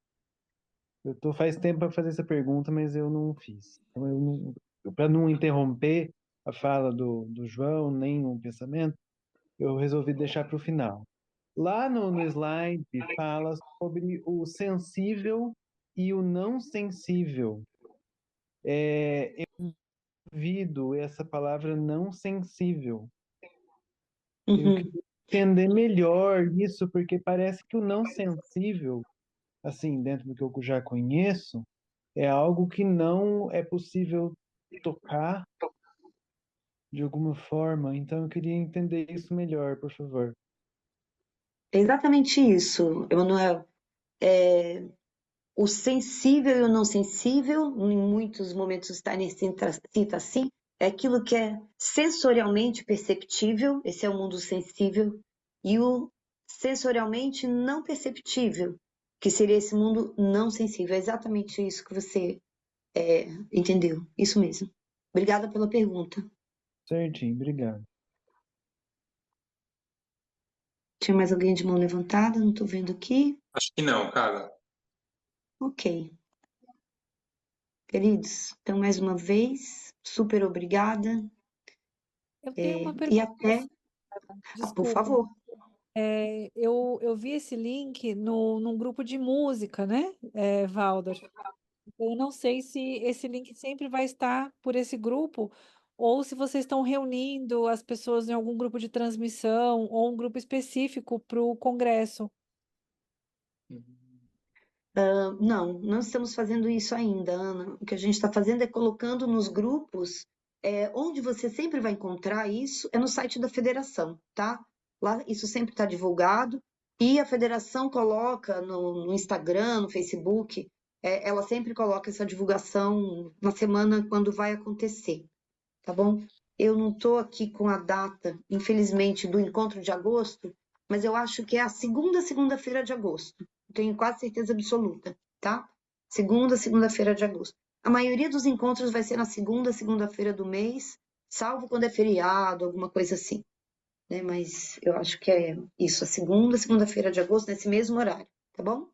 Eu tô faz tempo para fazer essa pergunta, mas eu não fiz. Então, para não interromper a fala do João, nem o pensamento, eu resolvi deixar para o final. Lá no slide fala sobre o sensível e o não sensível. Eu ouvido essa palavra não sensível. Eu queria entender melhor isso, porque parece que o não sensível, assim, dentro do que eu já conheço, é algo que não é possível tocar de alguma forma. Então eu queria entender isso melhor, por favor. É exatamente isso, Emanuel. O sensível e o não sensível, em muitos momentos Steiner cita assim, é aquilo que é sensorialmente perceptível, esse é o mundo sensível, e o sensorialmente não perceptível, que seria esse mundo não sensível. É exatamente isso que você entendeu, isso mesmo. Obrigada pela pergunta. Certinho, obrigado. Tinha mais alguém de mão levantada? Não estou vendo aqui. Acho que não, Carla. Ok. Queridos, então mais uma vez, super obrigada. Eu tenho uma E pergunta, até, por desculpa. favor. Eu vi esse link num grupo de música, né, Valder? Eu não sei se esse link sempre vai estar por esse grupo ou se vocês estão reunindo as pessoas em algum grupo de transmissão ou um grupo específico para o congresso. Não estamos fazendo isso ainda, Ana. O que a gente está fazendo é colocando nos grupos, onde você sempre vai encontrar isso, é no site da federação, tá? Lá isso sempre está divulgado. E a federação coloca no Instagram, no Facebook, ela sempre coloca essa divulgação na semana quando vai acontecer, tá bom? Eu não estou aqui com a data, infelizmente, do encontro de agosto, mas eu acho que é a segunda-feira de agosto. Tenho quase certeza absoluta, tá? Segunda-feira de agosto. A maioria dos encontros vai ser na segunda-feira do mês, salvo quando é feriado, alguma coisa assim, né? Mas eu acho que é isso, a segunda-feira de agosto, nesse mesmo horário, tá bom?